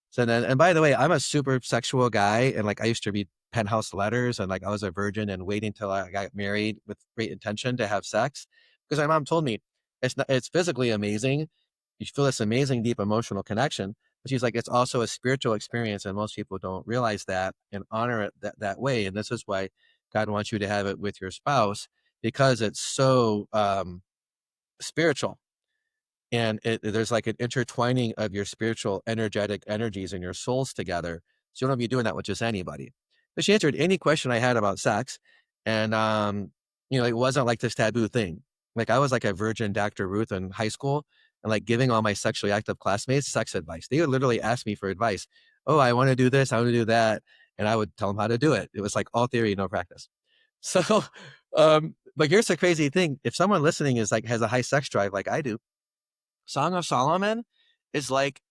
So then, and by the way, I'm a super sexual guy, and like I used to read penthouse letters, and like I was a virgin and waiting till I got married with great intention to have sex, because my mom told me it's physically amazing. You feel this amazing deep emotional connection, but she's like, it's also a spiritual experience, and most people don't realize that and honor it that way. And this is why God wants you to have it with your spouse, because it's so spiritual. And there's like an intertwining of your spiritual energetic energies and your souls together. So you don't be doing that with just anybody. But she answered any question I had about sex. And, it wasn't like this taboo thing. Like I was like a virgin Dr. Ruth in high school and like giving all my sexually active classmates sex advice. They would literally ask me for advice. Oh, I want to do this. I want to do that. And I would tell them how to do it. It was like all theory, no practice. So, but here's the crazy thing. If someone listening is like, has a high sex drive, like I do, Song of Solomon is like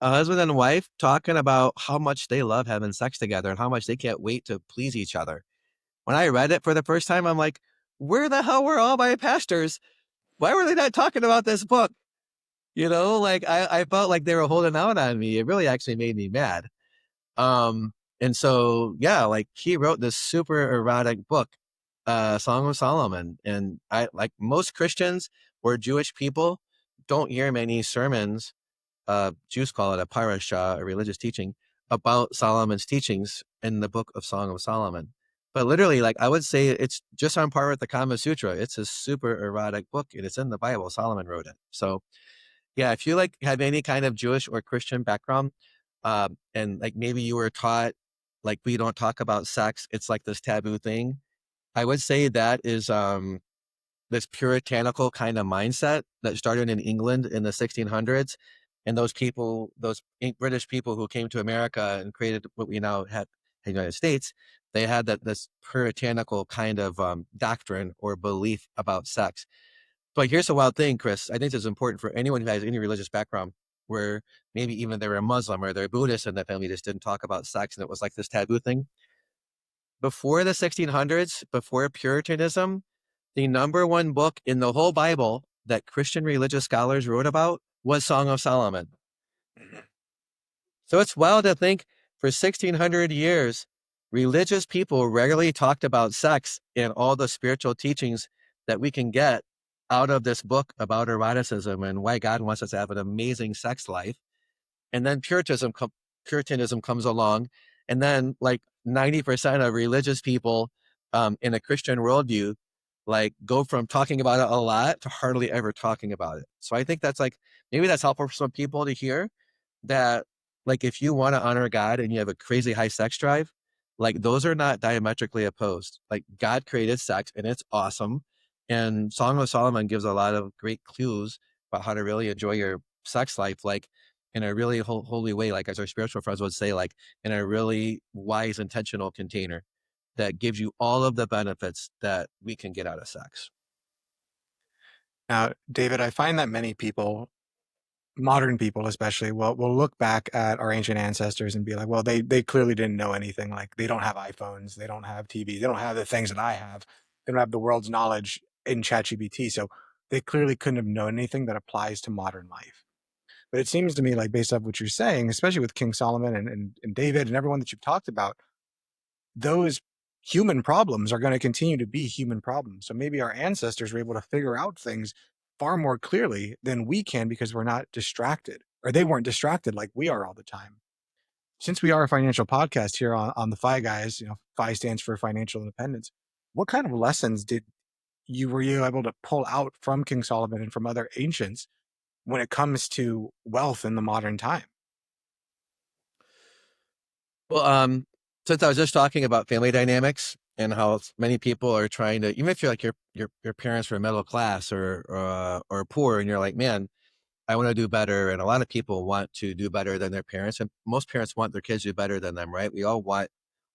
a husband and wife talking about how much they love having sex together and how much they can't wait to please each other. When I read it for the first time, I'm like, where the hell were all my pastors? Why were they not talking about this book? Like I felt like they were holding out on me. It really actually made me mad. And so, yeah, like he wrote this super erotic book, Song of Solomon. And I, like most Christians or Jewish people, don't hear many sermons, Jews call it a parasha, a religious teaching, about Solomon's teachings in the book of Song of Solomon. But literally, like I would say it's just on par with the Kama Sutra. It's a super erotic book and it's in the Bible. Solomon wrote it. So yeah, if you like have any kind of Jewish or Christian background, and like maybe you were taught like we don't talk about sex, it's like this taboo thing. I would say that is this puritanical kind of mindset that started in England in the 1600s. And those people, those British people who came to America and created what we now have in the United States, they had this puritanical kind of doctrine or belief about sex. But here's the wild thing, Chris. I think it's important for anyone who has any religious background where maybe even they were a Muslim or they're Buddhist and the family just didn't talk about sex and it was like this taboo thing. Before the 1600s, before Puritanism, the number one book in the whole Bible that Christian religious scholars wrote about was Song of Solomon. So it's wild to think for 1600 years, religious people rarely talked about sex and all the spiritual teachings that we can get out of this book about eroticism and why God wants us to have an amazing sex life. And then Puritanism comes along, and then like 90% of religious people in a Christian worldview like go from talking about it a lot to hardly ever talking about it. So I think that's like, maybe that's helpful for some people to hear that, like, if you want to honor God and you have a crazy high sex drive, like those are not diametrically opposed. Like God created sex and it's awesome. And Song of Solomon gives a lot of great clues about how to really enjoy your sex life, like in a really holy way, like as our spiritual friends would say, like in a really wise, intentional container that gives you all of the benefits that we can get out of sex. Now, David, I find that many people, modern people especially, will look back at our ancient ancestors and be like, well, they clearly didn't know anything. Like they don't have iPhones, they don't have TVs, they don't have the things that I have. They don't have the world's knowledge in ChatGPT. So they clearly couldn't have known anything that applies to modern life. But it seems to me like based off what you're saying, especially with King Solomon and David and everyone that you've talked about, those human problems are going to continue to be human problems. So maybe our ancestors were able to figure out things far more clearly than we can because we're not distracted, or they weren't distracted like we are all the time. Since we are a financial podcast here on the FI guys, FI stands for financial independence. What kind of lessons were you able to pull out from King Solomon and from other ancients when it comes to wealth in the modern time? Well, since I was just talking about family dynamics and how many people are trying to, even if you're like your parents were middle class or poor, and you're like, man, I want to do better, and a lot of people want to do better than their parents, and most parents want their kids to do better than them, right? We all want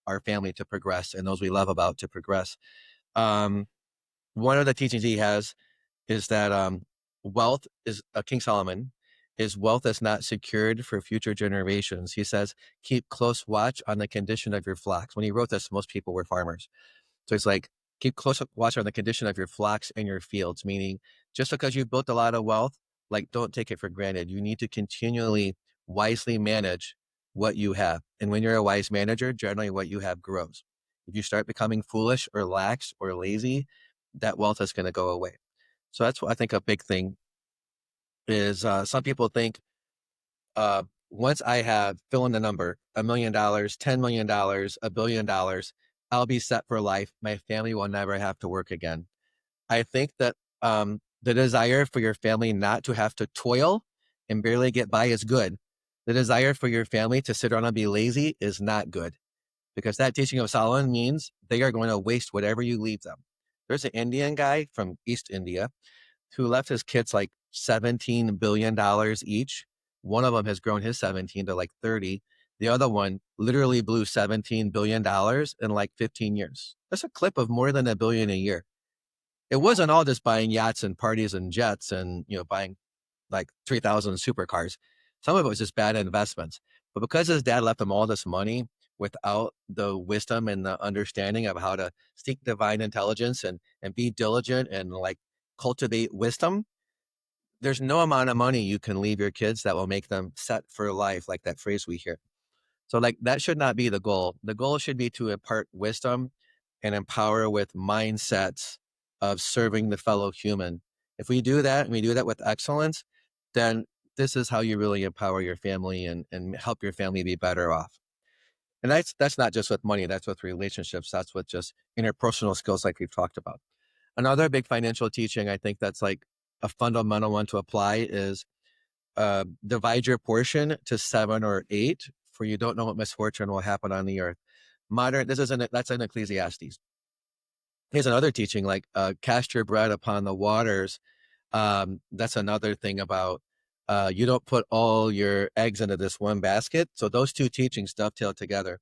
our family to progress and those we love about to progress. Um, One of the teachings he has is that wealth is King Solomon. His wealth is not secured for future generations. He says, keep close watch on the condition of your flocks. When he wrote this, most people were farmers. So it's like, keep close watch on the condition of your flocks and your fields, meaning just because you built a lot of wealth, like don't take it for granted. You need to continually wisely manage what you have. And when you're a wise manager, generally what you have grows. If you start becoming foolish or lax or lazy, that wealth is going to go away. So that's what I think a big thing is. Some people think once I have fill in the number, $1 million, $10 million, $1 billion, I'll be set for life. My family will never have to work again. I think that the desire for your family not to have to toil and barely get by is good. The desire for your family to sit around and be lazy is not good, because that teaching of Solomon means they are going to waste whatever you leave them. There's an Indian guy from East India who left his kids like $17 billion each. One of them has grown his 17 to like 30. The other one literally blew $17 billion in like 15 years. That's a clip of more than $1 billion a year. It wasn't all just buying yachts and parties and jets and, buying like 3,000 supercars. Some of it was just bad investments. But because his dad left him all this money without the wisdom and the understanding of how to seek divine intelligence and be diligent and like cultivate wisdom, there's no amount of money you can leave your kids that will make them set for life, like that phrase we hear. So like that should not be the goal. The goal should be to impart wisdom and empower with mindsets of serving the fellow human. If we do that and we do that with excellence, then this is how you really empower your family and help your family be better off. And that's not just with money, that's with relationships, that's with just interpersonal skills like we've talked about. Another big financial teaching I think that's like a fundamental one to apply is divide your portion to 7 or 8, for you don't know what misfortune will happen on the earth. That's in Ecclesiastes. Here's another teaching, like cast your bread upon the waters. That's another thing about you don't put all your eggs into this one basket. So those two teachings dovetail together.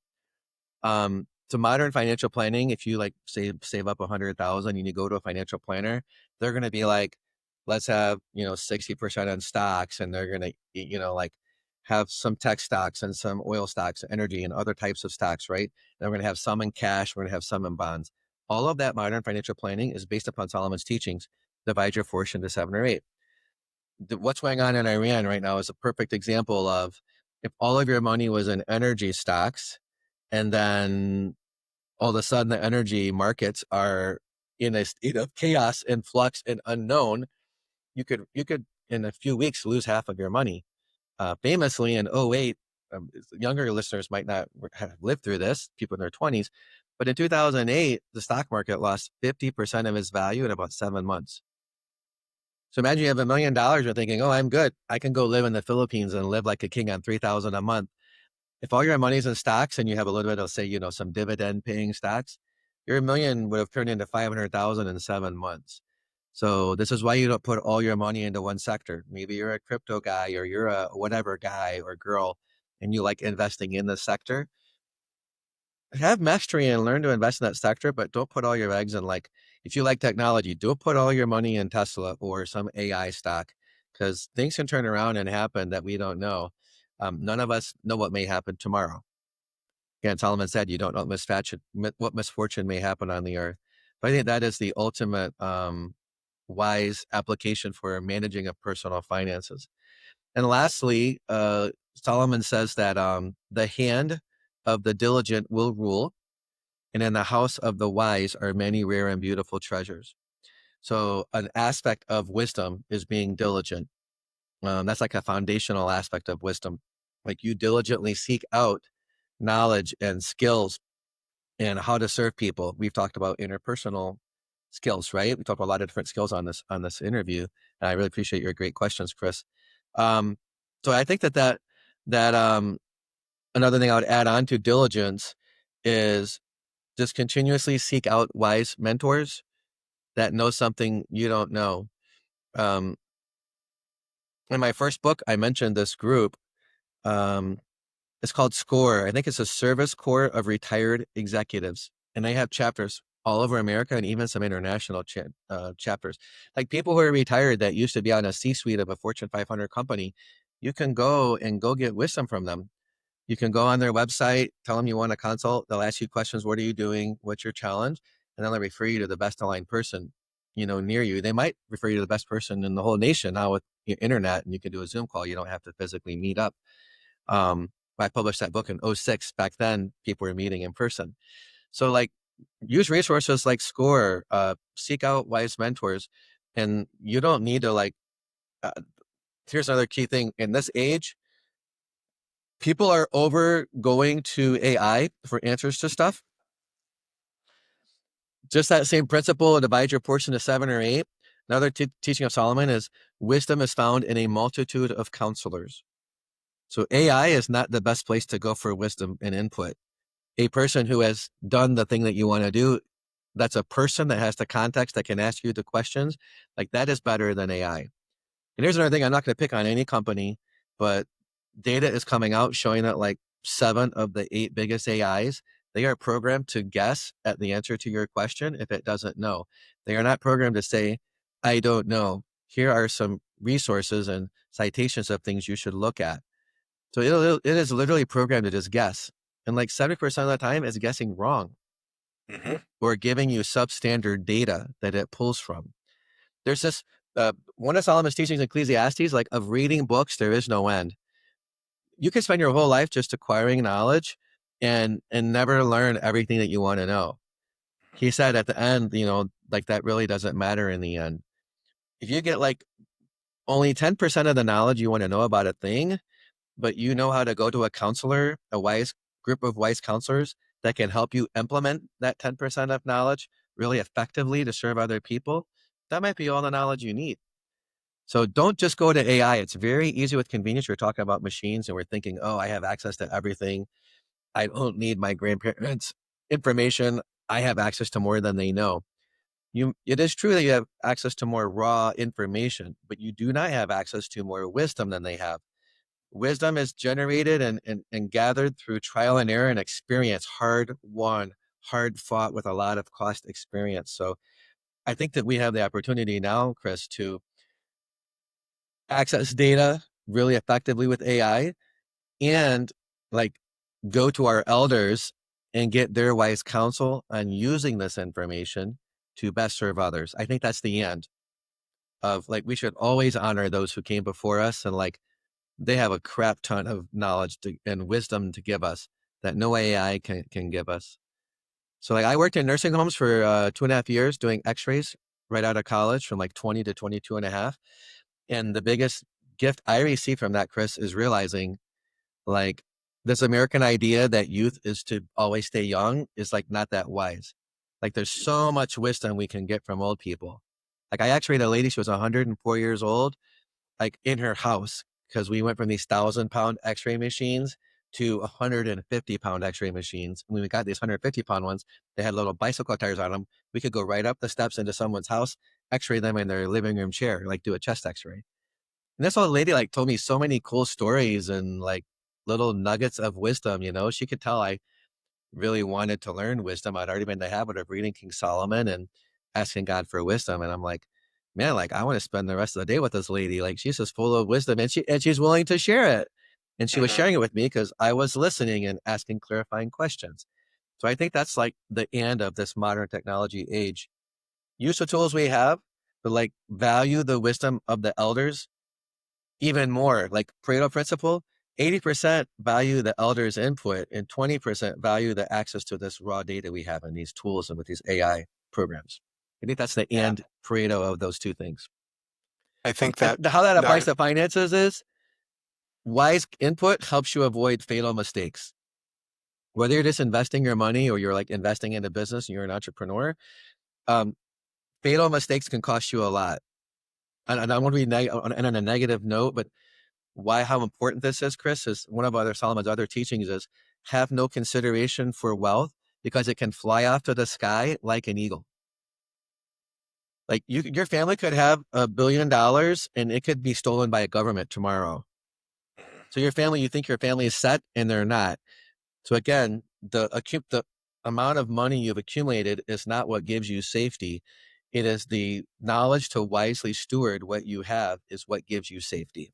So modern financial planning, if you like save up 100,000 and you go to a financial planner, they're going to be like, let's have, 60% on stocks. And they're going to, like have some tech stocks and some oil stocks, energy and other types of stocks, right? And we're going to have some in cash. We're going to have some in bonds. All of that modern financial planning is based upon Solomon's teachings. Divide your fortune to 7 or 8. What's going on in Iran right now is a perfect example of, if all of your money was in energy stocks, and then all of a sudden the energy markets are in a state of chaos and flux and unknown, you could in a few weeks lose half of your money. Famously in '08, younger listeners might not have lived through this, people in their 20s, But in 2008, the stock market lost 50% of its value in about 7 months. So imagine you have $1 million, you're thinking, oh, I'm good. I can go live in the Philippines and live like a king on $3,000 a month. If all your money's in stocks and you have a little bit of, say, some dividend paying stocks, your $1 million would have turned into 500,000 in 7 months. So this is why you don't put all your money into one sector. Maybe you're a crypto guy or you're a whatever guy or girl, and you like investing in the sector. Have mastery and learn to invest in that sector, but don't put all your eggs in, like, if you like technology, don't put all your money in Tesla or some AI stock, because things can turn around and happen that we don't know. None of us know what may happen tomorrow. Again, Solomon said, you don't know what misfortune may happen on the earth. But I think that is the ultimate wise application for managing of personal finances. And lastly, Solomon says that the hand of the diligent will rule, and in the house of the wise are many rare and beautiful treasures. So an aspect of wisdom is being diligent. That's like a foundational aspect of wisdom. Like, you diligently seek out knowledge and skills and how to serve people. We've talked about interpersonal skills, right? We talked about a lot of different skills on this interview. And I really appreciate your great questions, Chris. So I think that another thing I would add on to diligence is just continuously seek out wise mentors that know something you don't know. Um, in my first book, I mentioned this group. It's called SCORE. I think it's a Service Corps of Retired Executives. And they have chapters all over America and even some international chapters. Like, people who are retired that used to be on a C-suite of a Fortune 500 company, you can go get wisdom from them. You can go on their website, tell them you want a consult. They'll ask you questions. What are you doing? What's your challenge? And then they'll refer you to the best aligned person, near you. They might refer you to the best person in the whole nation now with the internet, and you can do a Zoom call. You don't have to physically meet up. I published that book in 2006. Back then, people were meeting in person. So, like, use resources like SCORE, seek out wise mentors. And you don't need to, like, here's another key thing. In this age, people are over going to AI for answers to stuff. Just that same principle, divide your portion to 7 or 8. Another teaching of Solomon is wisdom is found in a multitude of counselors. So AI is not the best place to go for wisdom and input. A person who has done the thing that you want to do, that's a person that has the context that can ask you the questions, like, that is better than AI. And here's another thing, I'm not going to pick on any company, but data is coming out showing that like 7 of the 8 biggest AIs, they are programmed to guess at the answer to your question if it doesn't know. They are not programmed to say, I don't know. Here are some resources and citations of things you should look at. So it is literally programmed to just guess. And like 70% of the time, it's guessing wrong or giving you substandard data that it pulls from. There's this, one of Solomon's teachings in Ecclesiastes, like, of reading books, there is no end. You can spend your whole life just acquiring knowledge and never learn everything that you want to know. He said at the end, like, that really doesn't matter in the end. If you get like only 10% of the knowledge you want to know about a thing, but you know how to go to a counselor, a wise group of wise counselors that can help you implement that 10% of knowledge really effectively to serve other people, that might be all the knowledge you need. So don't just go to AI. It's very easy with convenience. We're talking about machines and we're thinking, oh, I have access to everything. I don't need my grandparents' information. I have access to more than they know. It is true that you have access to more raw information, but you do not have access to more wisdom than they have. Wisdom is generated and gathered through trial and error and experience, hard won, hard fought with a lot of cost experience. So I think that we have the opportunity now, Chris, to access data really effectively with AI and, like, go to our elders and get their wise counsel on using this information to best serve others. I think that's the end of, like, we should always honor those who came before us, and like, they have a crap ton of knowledge and wisdom to give us that no AI can give us. So, like, I worked in nursing homes for 2.5 years doing x-rays right out of college from like 20 to 22 and a half. And the biggest gift I received from that, Chris, is realizing, like, this American idea that youth is to always stay young is like not that wise. Like there's so much wisdom we can get from old people. Like I actually had a lady, she was 104 years old, like in her house, because we went from these 1,000-pound x-ray machines to 150-pound x-ray machines. When we got these 150-pound ones, they had little bicycle tires on them. We could go right up the steps into someone's house, x-ray them in their living room chair, like do a chest x-ray. And this old lady like told me so many cool stories and like little nuggets of wisdom. She could tell I really wanted to learn wisdom. I'd already been in the habit of reading King Solomon and asking God for wisdom. And I'm like, man, like I want to spend the rest of the day with this lady. Like she's just full of wisdom and she's willing to share it. And she was sharing it with me because I was listening and asking clarifying questions. So I think that's like the end of this modern technology age. Use the tools we have, but like value the wisdom of the elders even more. Like Pareto principle, 80% value the elders' input and 20% value the access to this raw data we have in these tools and with these AI programs. I think that's the end Pareto of those two things. I think And that how that applies to finances is wise input helps you avoid fatal mistakes. Whether you're just investing your money or you're like investing in a business and you're an entrepreneur, fatal mistakes can cost you a lot. And I don't want to be on a negative note, but how important this is, Chris, is one of Solomon's other teachings is have no consideration for wealth because it can fly off to the sky like an eagle. Like your family could have $1 billion and it could be stolen by a government tomorrow. So you think your family is set and they're not. So again, the amount of money you've accumulated is not what gives you safety. It is the knowledge to wisely steward what you have is what gives you safety.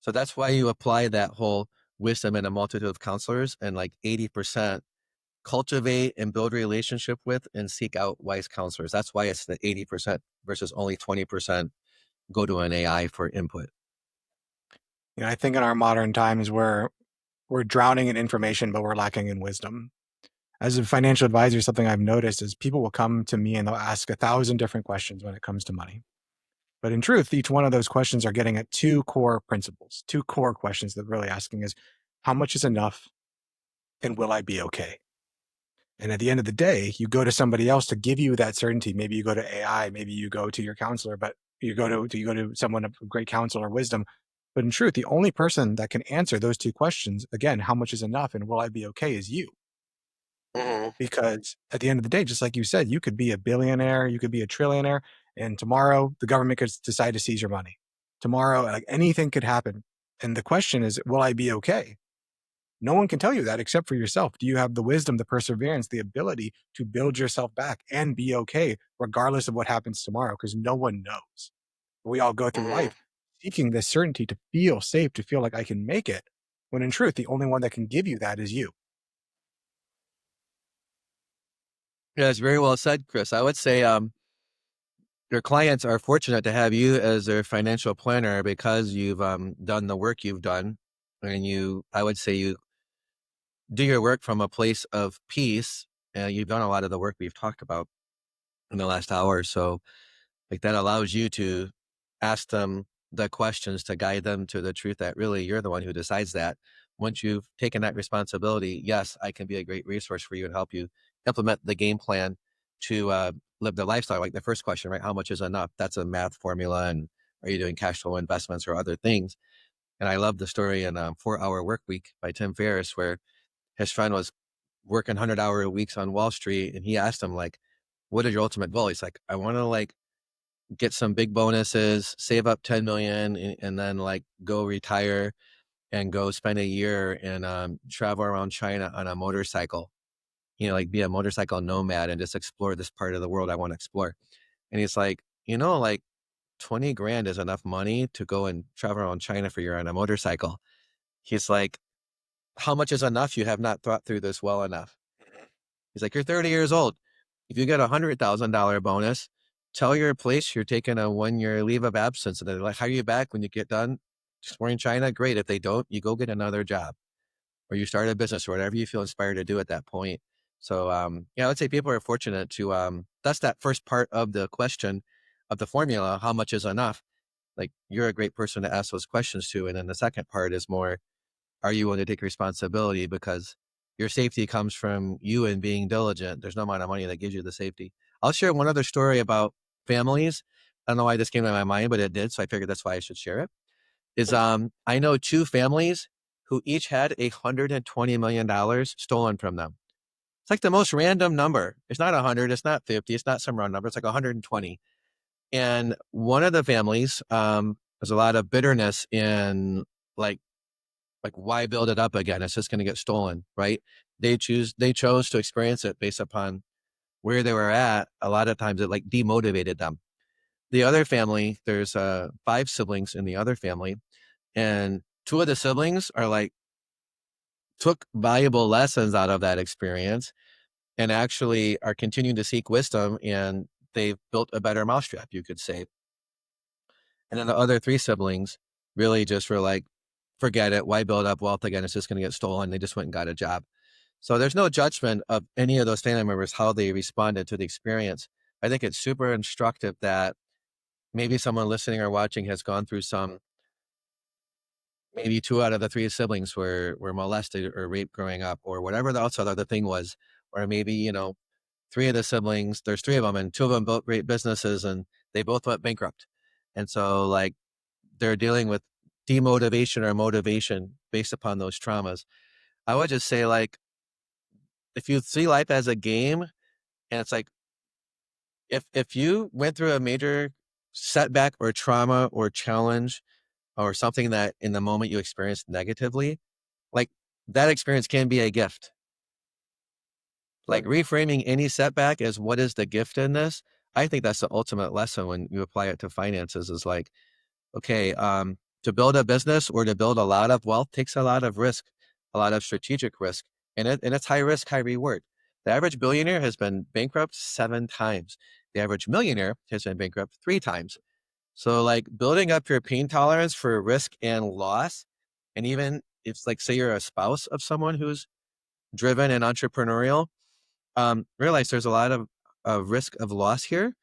So that's why you apply that whole wisdom in a multitude of counselors, and like 80% cultivate and build relationship with and seek out wise counselors. That's why it's the 80% versus only 20% go to an AI for input. I think in our modern times we're drowning in information, but we're lacking in wisdom. As a financial advisor, something I've noticed is people will come to me and they'll ask 1,000 different questions when it comes to money. But in truth, each one of those questions are getting at two core principles, two core questions that they're really asking is, how much is enough and will I be okay? And at the end of the day, you go to somebody else to give you that certainty. Maybe you go to AI, maybe you go to your counselor, but you go to someone of great counsel or wisdom. But in truth, the only person that can answer those two questions, again, how much is enough and will I be okay, is you. Because at the end of the day, just like you said, you could be a billionaire, you could be a trillionaire, and tomorrow the government could decide to seize your money. Tomorrow, like anything could happen. And the question is, will I be okay? No one can tell you that except for yourself. Do you have the wisdom, the perseverance, the ability to build yourself back and be okay, regardless of what happens tomorrow? Because no one knows. We all go through life seeking this certainty to feel safe, to feel like I can make it. When in truth, the only one that can give you that is you. Yeah, it's very well said, Chris. I would say your clients are fortunate to have you as their financial planner because you've done the work you've done. And I would say you do your work from a place of peace. You've done a lot of the work we've talked about in the last hour or so. Like that allows you to ask them the questions to guide them to the truth that really you're the one who decides that. Once you've taken that responsibility, yes, I can be a great resource for you and help you implement the game plan to live the lifestyle. Like the first question, right? How much is enough? That's a math formula. And are you doing cash flow investments or other things? And I love the story in 4-Hour Work Week by Tim Ferriss, where his friend was working 100-hour weeks on Wall Street. And he asked him like, what is your ultimate goal? He's like, I want to like get some big bonuses, save up 10 million and then like go retire and go spend a year and travel around China on a motorcycle, like be a motorcycle nomad and just explore this part of the world I want to explore. And he's like, like 20 grand is enough money to go and travel around China for a year on a motorcycle. He's like, how much is enough? You have not thought through this well enough. He's like, you're 30 years old. If you get $100,000 bonus, tell your place you're taking a 1-year leave of absence, and they're like, hire you back when you get done exploring China. Great. If they don't, you go get another job or you start a business or whatever you feel inspired to do at that point. So, I would say people are fortunate to, that's that first part of the question of the formula. How much is enough? Like you're a great person to ask those questions to. And then the second part is more, are you willing to take responsibility? Because your safety comes from you and being diligent. There's no amount of money that gives you the safety. I'll share one other story about families. I don't know why this came to my mind, but it did. So I figured that's why I should share it. I know two families who each had $120 million stolen from them. It's like the most random number. It's not 100, it's not 50, it's not some round number. It's like 120. And one of the families, there's a lot of bitterness in like why build it up again? It's just going to get stolen, right? They chose to experience it based upon where they were at. A lot of times it like demotivated them. The other family, there's 5 siblings in the other family, and 2 of the siblings are like took valuable lessons out of that experience and actually are continuing to seek wisdom, and they've built a better mousetrap, you could say. And then the other 3 siblings really just were like, forget it. Why build up wealth again? It's just going to get stolen. They just went and got a job. So there's no judgment of any of those family members, how they responded to the experience. I think it's super instructive that maybe someone listening or watching has gone through some, maybe 2 out of the 3 siblings were molested or raped growing up, or whatever the outside other thing was, or maybe, 3 of the siblings, there's 3 of them, and 2 of them built great businesses and they both went bankrupt. And so like they're dealing with demotivation or motivation based upon those traumas. I would just say, like, if you see life as a game, and it's like, if you went through a major setback or trauma or challenge or something that in the moment you experienced negatively, like that experience can be a gift. Like reframing any setback as what is the gift in this? I think that's the ultimate lesson when you apply it to finances is like, okay, to build a business or to build a lot of wealth takes a lot of risk, a lot of strategic risk, and it's high risk, high reward. The average billionaire has been bankrupt 7 times. The average millionaire has been bankrupt 3 times. So like building up your pain tolerance for risk and loss, and even if like say you're a spouse of someone who's driven and entrepreneurial, realize there's a lot of risk of loss here.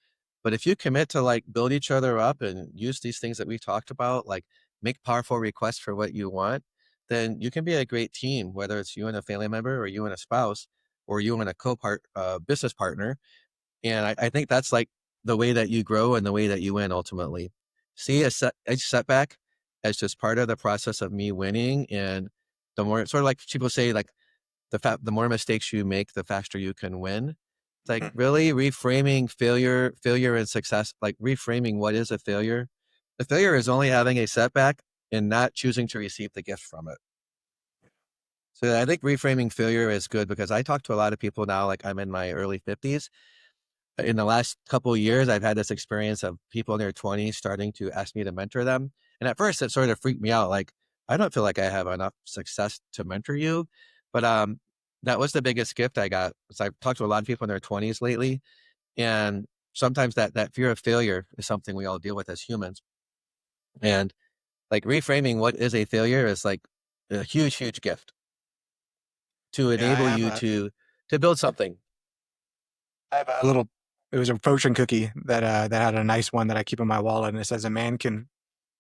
But if you commit to like build each other up and use these things that we talked about, like make powerful requests for what you want, then you can be a great team, whether it's you and a family member or you and a spouse or you and a business partner. And I think that's like the way that you grow and the way that you win ultimately. See a setback as just part of the process of me winning. And the more, sort of like people say, like the more mistakes you make, the faster you can win. It's like really reframing failure and success, like reframing what is a failure. The failure is only having a setback and not choosing to receive the gift from it. So I think reframing failure is good because I talk to a lot of people now, like I'm in my early 50s. In the last couple of years, I've had this experience of people in their 20s starting to ask me to mentor them. And at first it sort of freaked me out. Like, I don't feel like I have enough success to mentor you. But that was the biggest gift I got. So I've talked to a lot of people in their 20s lately. And sometimes that fear of failure is something we all deal with as humans. And like reframing what is a failure is like a huge, huge gift to Yeah, enable you to build something. I have a little. It was a fortune cookie that had a nice one that I keep in my wallet, and it says, "A man can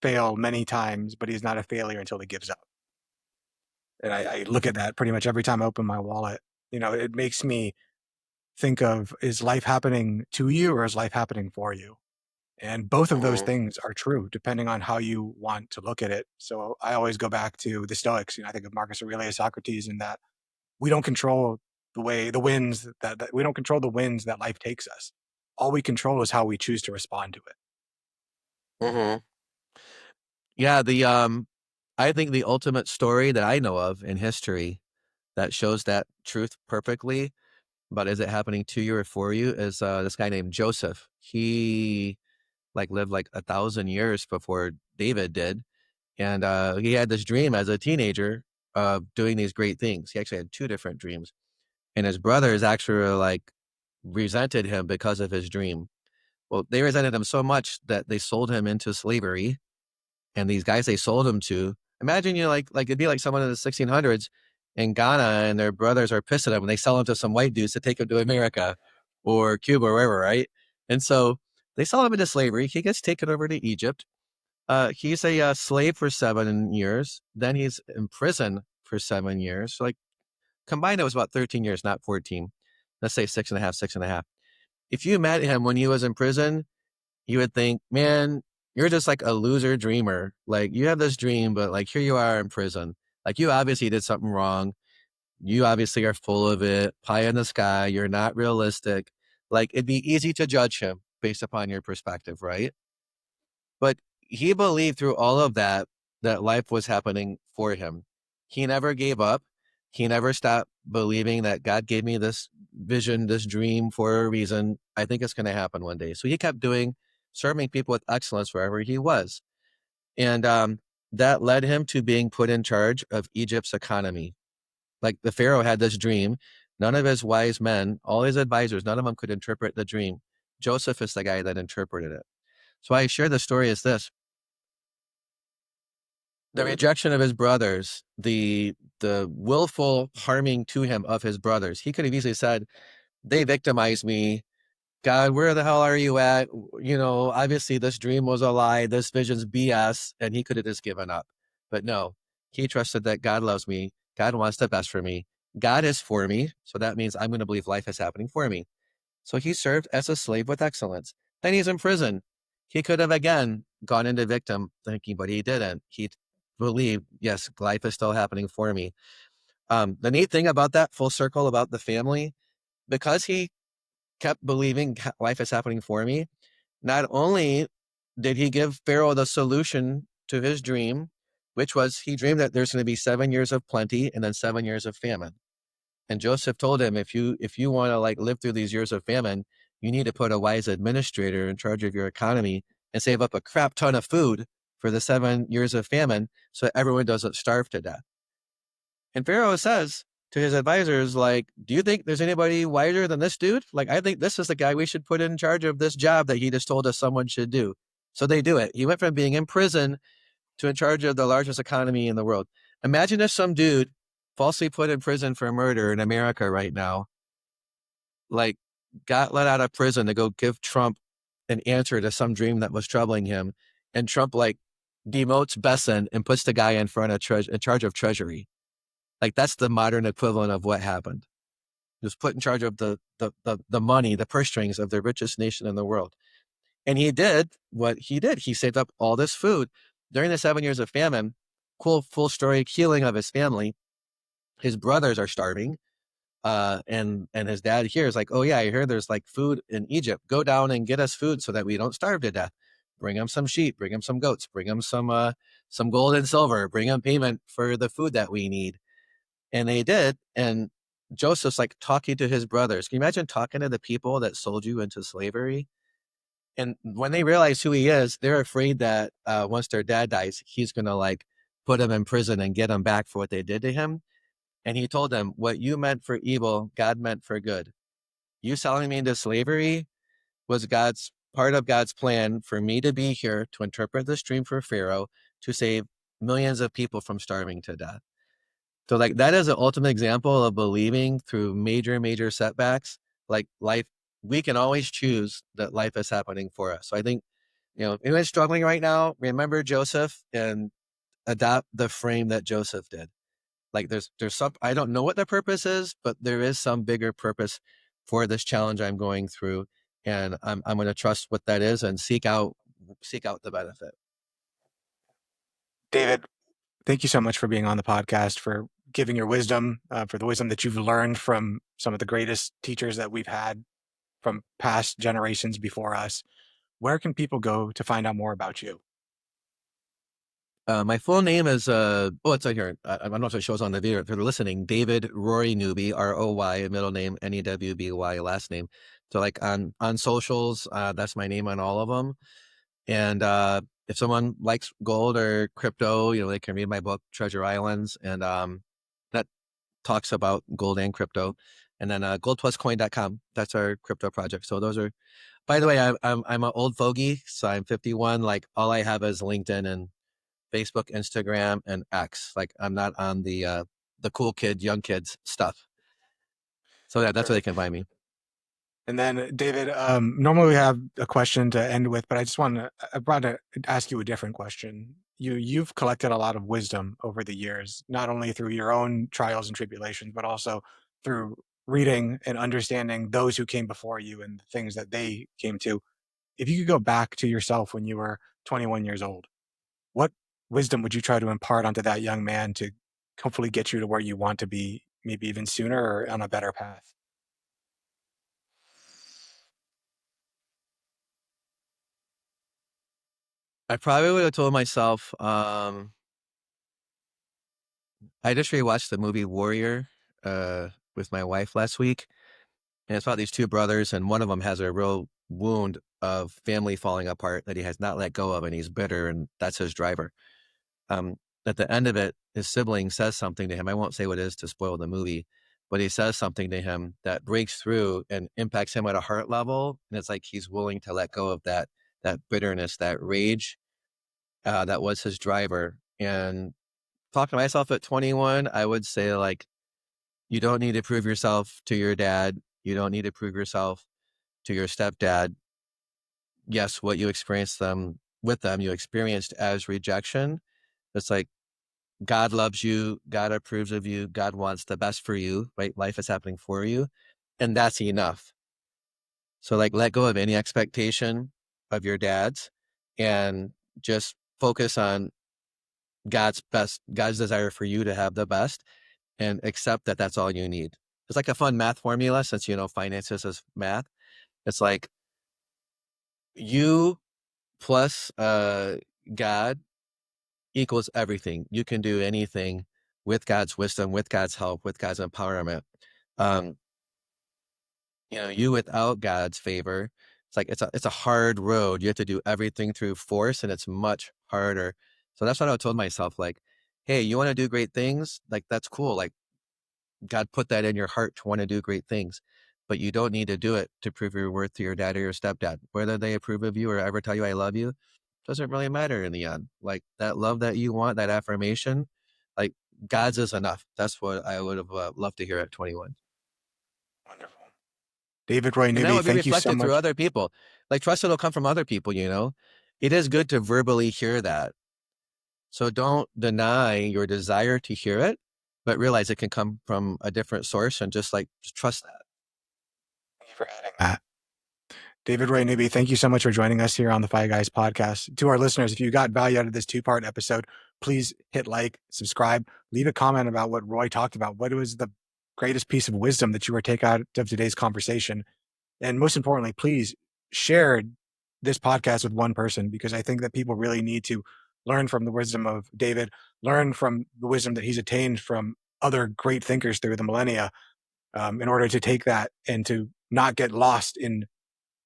fail many times, but he's not a failure until he gives up." And I look at that pretty much every time I open my wallet. It makes me think of, is life happening to you or is life happening for you? And both of those things are true depending on how you want to look at it. So I always go back to the Stoics. I think of Marcus Aurelius, Socrates, and that we don't control the winds that we don't control the winds that life takes us. All we control is how we choose to respond to it. Yeah, I think the ultimate story that I know of in history that shows that truth perfectly, but is it happening to you or for you, is this guy named Joseph. He like lived like 1,000 years before David did. And he had this dream as a teenager of doing these great things. He actually had 2 different dreams. And his brothers actually like resented him because of his dream. Well, they resented him so much that they sold him into slavery. And these guys they sold him to, imagine like it'd be like someone in the 1600s in Ghana and their brothers are pissed at him and they sell him to some white dudes to take him to America or Cuba or wherever, right? And so they sell him into slavery. He gets taken over to Egypt. He's a slave for 7 years. Then he's in prison for 7 years. So like combined, it was about 13 years, not 14. Let's say 6.5, 6.5. If you met him when he was in prison, you would think, man, you're just like a loser dreamer. Like you have this dream, but like here you are in prison. Like you obviously did something wrong. You obviously are full of it, pie in the sky. You're not realistic. Like it'd be easy to judge him based upon your perspective, right? But he believed through all of that, that life was happening for him. He never gave up. He never stopped believing that God gave me this vision, this dream for a reason. I think it's going to happen one day. So he kept serving people with excellence wherever he was. And that led him to being put in charge of Egypt's economy. Like the Pharaoh had this dream. None of his wise men, all his advisors, none of them could interpret the dream. Joseph is the guy that interpreted it. So I share the story as this. The rejection of his brothers, the willful harming to him of his brothers. He could have easily said, they victimized me. God, where the hell are you at? You know, obviously this dream was a lie. This vision's BS. And he could have just given up. But no, he trusted that God loves me. God wants the best for me. God is for me. So that means I'm going to believe life is happening for me. So he served as a slave with excellence. Then he's in prison. He could have again gone into victim thinking, but he didn't. He believed, yes, life is still happening for me. The neat thing about that full circle about the family, because he kept believing life is happening for me, not only did he give Pharaoh the solution to his dream, which was he dreamed that there's going to be 7 years of plenty and then 7 years of famine. And Joseph told him, if you want to like live through these years of famine, you need to put a wise administrator in charge of your economy and save up a crap ton of food for the 7 years of famine so everyone doesn't starve to death. And Pharaoh says to his advisors, like, do you think there's anybody wiser than this dude? Like, I think this is the guy we should put in charge of this job that he just told us someone should do. So they do it. He went from being in prison to in charge of the largest economy in the world. Imagine if some dude falsely put in prison for murder in America right now, like got let out of prison to go give Trump an answer to some dream that was troubling him. And Trump like demotes Besson and puts the guy in front of in charge of Treasury. Like that's the modern equivalent of what happened. He was put in charge of the money, the purse strings of the richest nation in the world. And he did what he did. He saved up all this food during the 7 years of famine. Cool, full story, healing of his family. His brothers are starving. And his dad here is like, oh yeah, I hear there's like food in Egypt. Go down and get us food so that we don't starve to death. Bring him some sheep, bring him some goats, bring him some gold and silver, bring him payment for the food that we need. And they did. And Joseph's like talking to his brothers. Can you imagine talking to the people that sold you into slavery? And when they realize who he is, they're afraid that once their dad dies, he's going to like put him in prison and get him back for what they did to him. And he told them, what you meant for evil, God meant for good. You selling me into slavery was part of God's plan for me to be here to interpret this dream for Pharaoh to save millions of people from starving to death. So like that is an ultimate example of believing through major, major setbacks. Like life, we can always choose that life is happening for us. So I think, if anyone's struggling right now, remember Joseph and adopt the frame that Joseph did. Like there's some, I don't know what the purpose is, but there is some bigger purpose for this challenge I'm going through. And I'm going to trust what that is and seek out the benefit. David, thank you so much for being on the podcast, for giving your wisdom, for the wisdom that you've learned from some of the greatest teachers that we've had from past generations before us. Where can people go to find out more about you? My full name is, it's right here. I don't know if it shows on the video. If you're listening, David Roy Newby, R-O-Y, middle name, N-E-W-B-Y, last name. So like on socials, that's my name on all of them. And if someone likes gold or crypto, they can read my book, Treasure Islands. And that talks about gold and crypto. And then goldpluscoin.com, that's our crypto project. So those are, by the way, I'm an old fogey. So I'm 51. Like all I have is LinkedIn and Facebook, Instagram, and X. Like I'm not on the cool kid, young kids stuff. So yeah, that's where they can find me. And then David, normally we have a question to end with, but I brought to ask you a different question. you've collected a lot of wisdom over the years, not only through your own trials and tribulations, but also through reading and understanding those who came before you and the things that they came to. If you could go back to yourself when you were 21 years old, what wisdom would you try to impart onto that young man to hopefully get you to where you want to be, maybe even sooner or on a better path? I probably would have told myself, I just rewatched the movie Warrior with my wife last week. And it's about these two brothers, and one of them has a real wound of family falling apart that he has not let go of, and he's bitter, and that's his driver. Um, at the end of it, his sibling says something to him. I won't say what it is to spoil the movie, but he says something to him that breaks through and impacts him at a heart level. And it's like he's willing to let go of that bitterness, that rage that was his driver. And talking to myself at 21, I would say, like, you don't need to prove yourself to your dad. You don't need to prove yourself to your stepdad. Yes, what you experienced with them, you experienced as rejection. It's like God loves you, God approves of you, God wants the best for you, right? Life is happening for you, and that's enough. So, like, let go of any expectation of your dad's and just focus on God's best, God's desire for you to have the best, and accept that that's all you need. It's like a fun math formula, since finances is math. It's like you plus God equals everything. You can do anything with God's wisdom, with God's help, with God's empowerment. Um, you without God's favor, it's like it's a hard road. You have to do everything through force, and it's much harder. So that's what I told myself, like, hey, you want to do great things? Like, that's cool. Like, God put that in your heart to want to do great things, but you don't need to do it to prove your worth to your dad or your stepdad. Whether they approve of you or ever tell you I love you doesn't really matter in the end. Like, that love that you want, that affirmation, like, God's is enough. That's what I would have loved to hear at 21. Wonderful. David Roy And that Newby, would be thank you so reflected through much. other people. Like, trust will come from other people. It is good to verbally hear that. So don't deny your desire to hear it, but realize it can come from a different source, and just trust that. Thank you for adding that. David Roy Newby, thank you so much for joining us here on the Five Guys podcast. To our listeners, if you got value out of this two-part episode, please hit like, subscribe, leave a comment about what Roy talked about. What was the greatest piece of wisdom that you were take out of today's conversation? And most importantly, please share this podcast with one person, because I think that people really need to learn from the wisdom of David, learn from the wisdom that he's attained from other great thinkers through the millennia, in order to take that and to not get lost in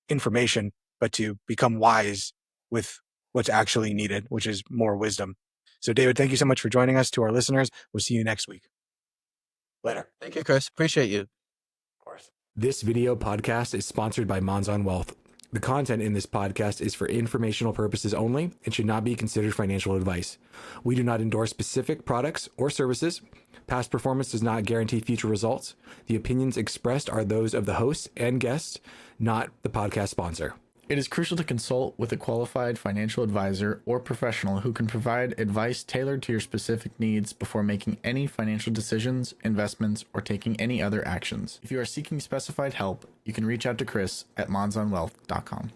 information, but to become wise with what's actually needed, which is more wisdom. So, David, thank you so much for joining us. To our listeners, we'll see you next week. Later. Thank you, Chris. Appreciate you. Of course. This video podcast is sponsored by Monzon Wealth. The content in this podcast is for informational purposes only and should not be considered financial advice. We do not endorse specific products or services. Past performance does not guarantee future results. The opinions expressed are those of the host and guests, not the podcast sponsor. It is crucial to consult with a qualified financial advisor or professional who can provide advice tailored to your specific needs before making any financial decisions, investments, or taking any other actions. If you are seeking specified help, you can reach out to Chris at monzonwealth.com.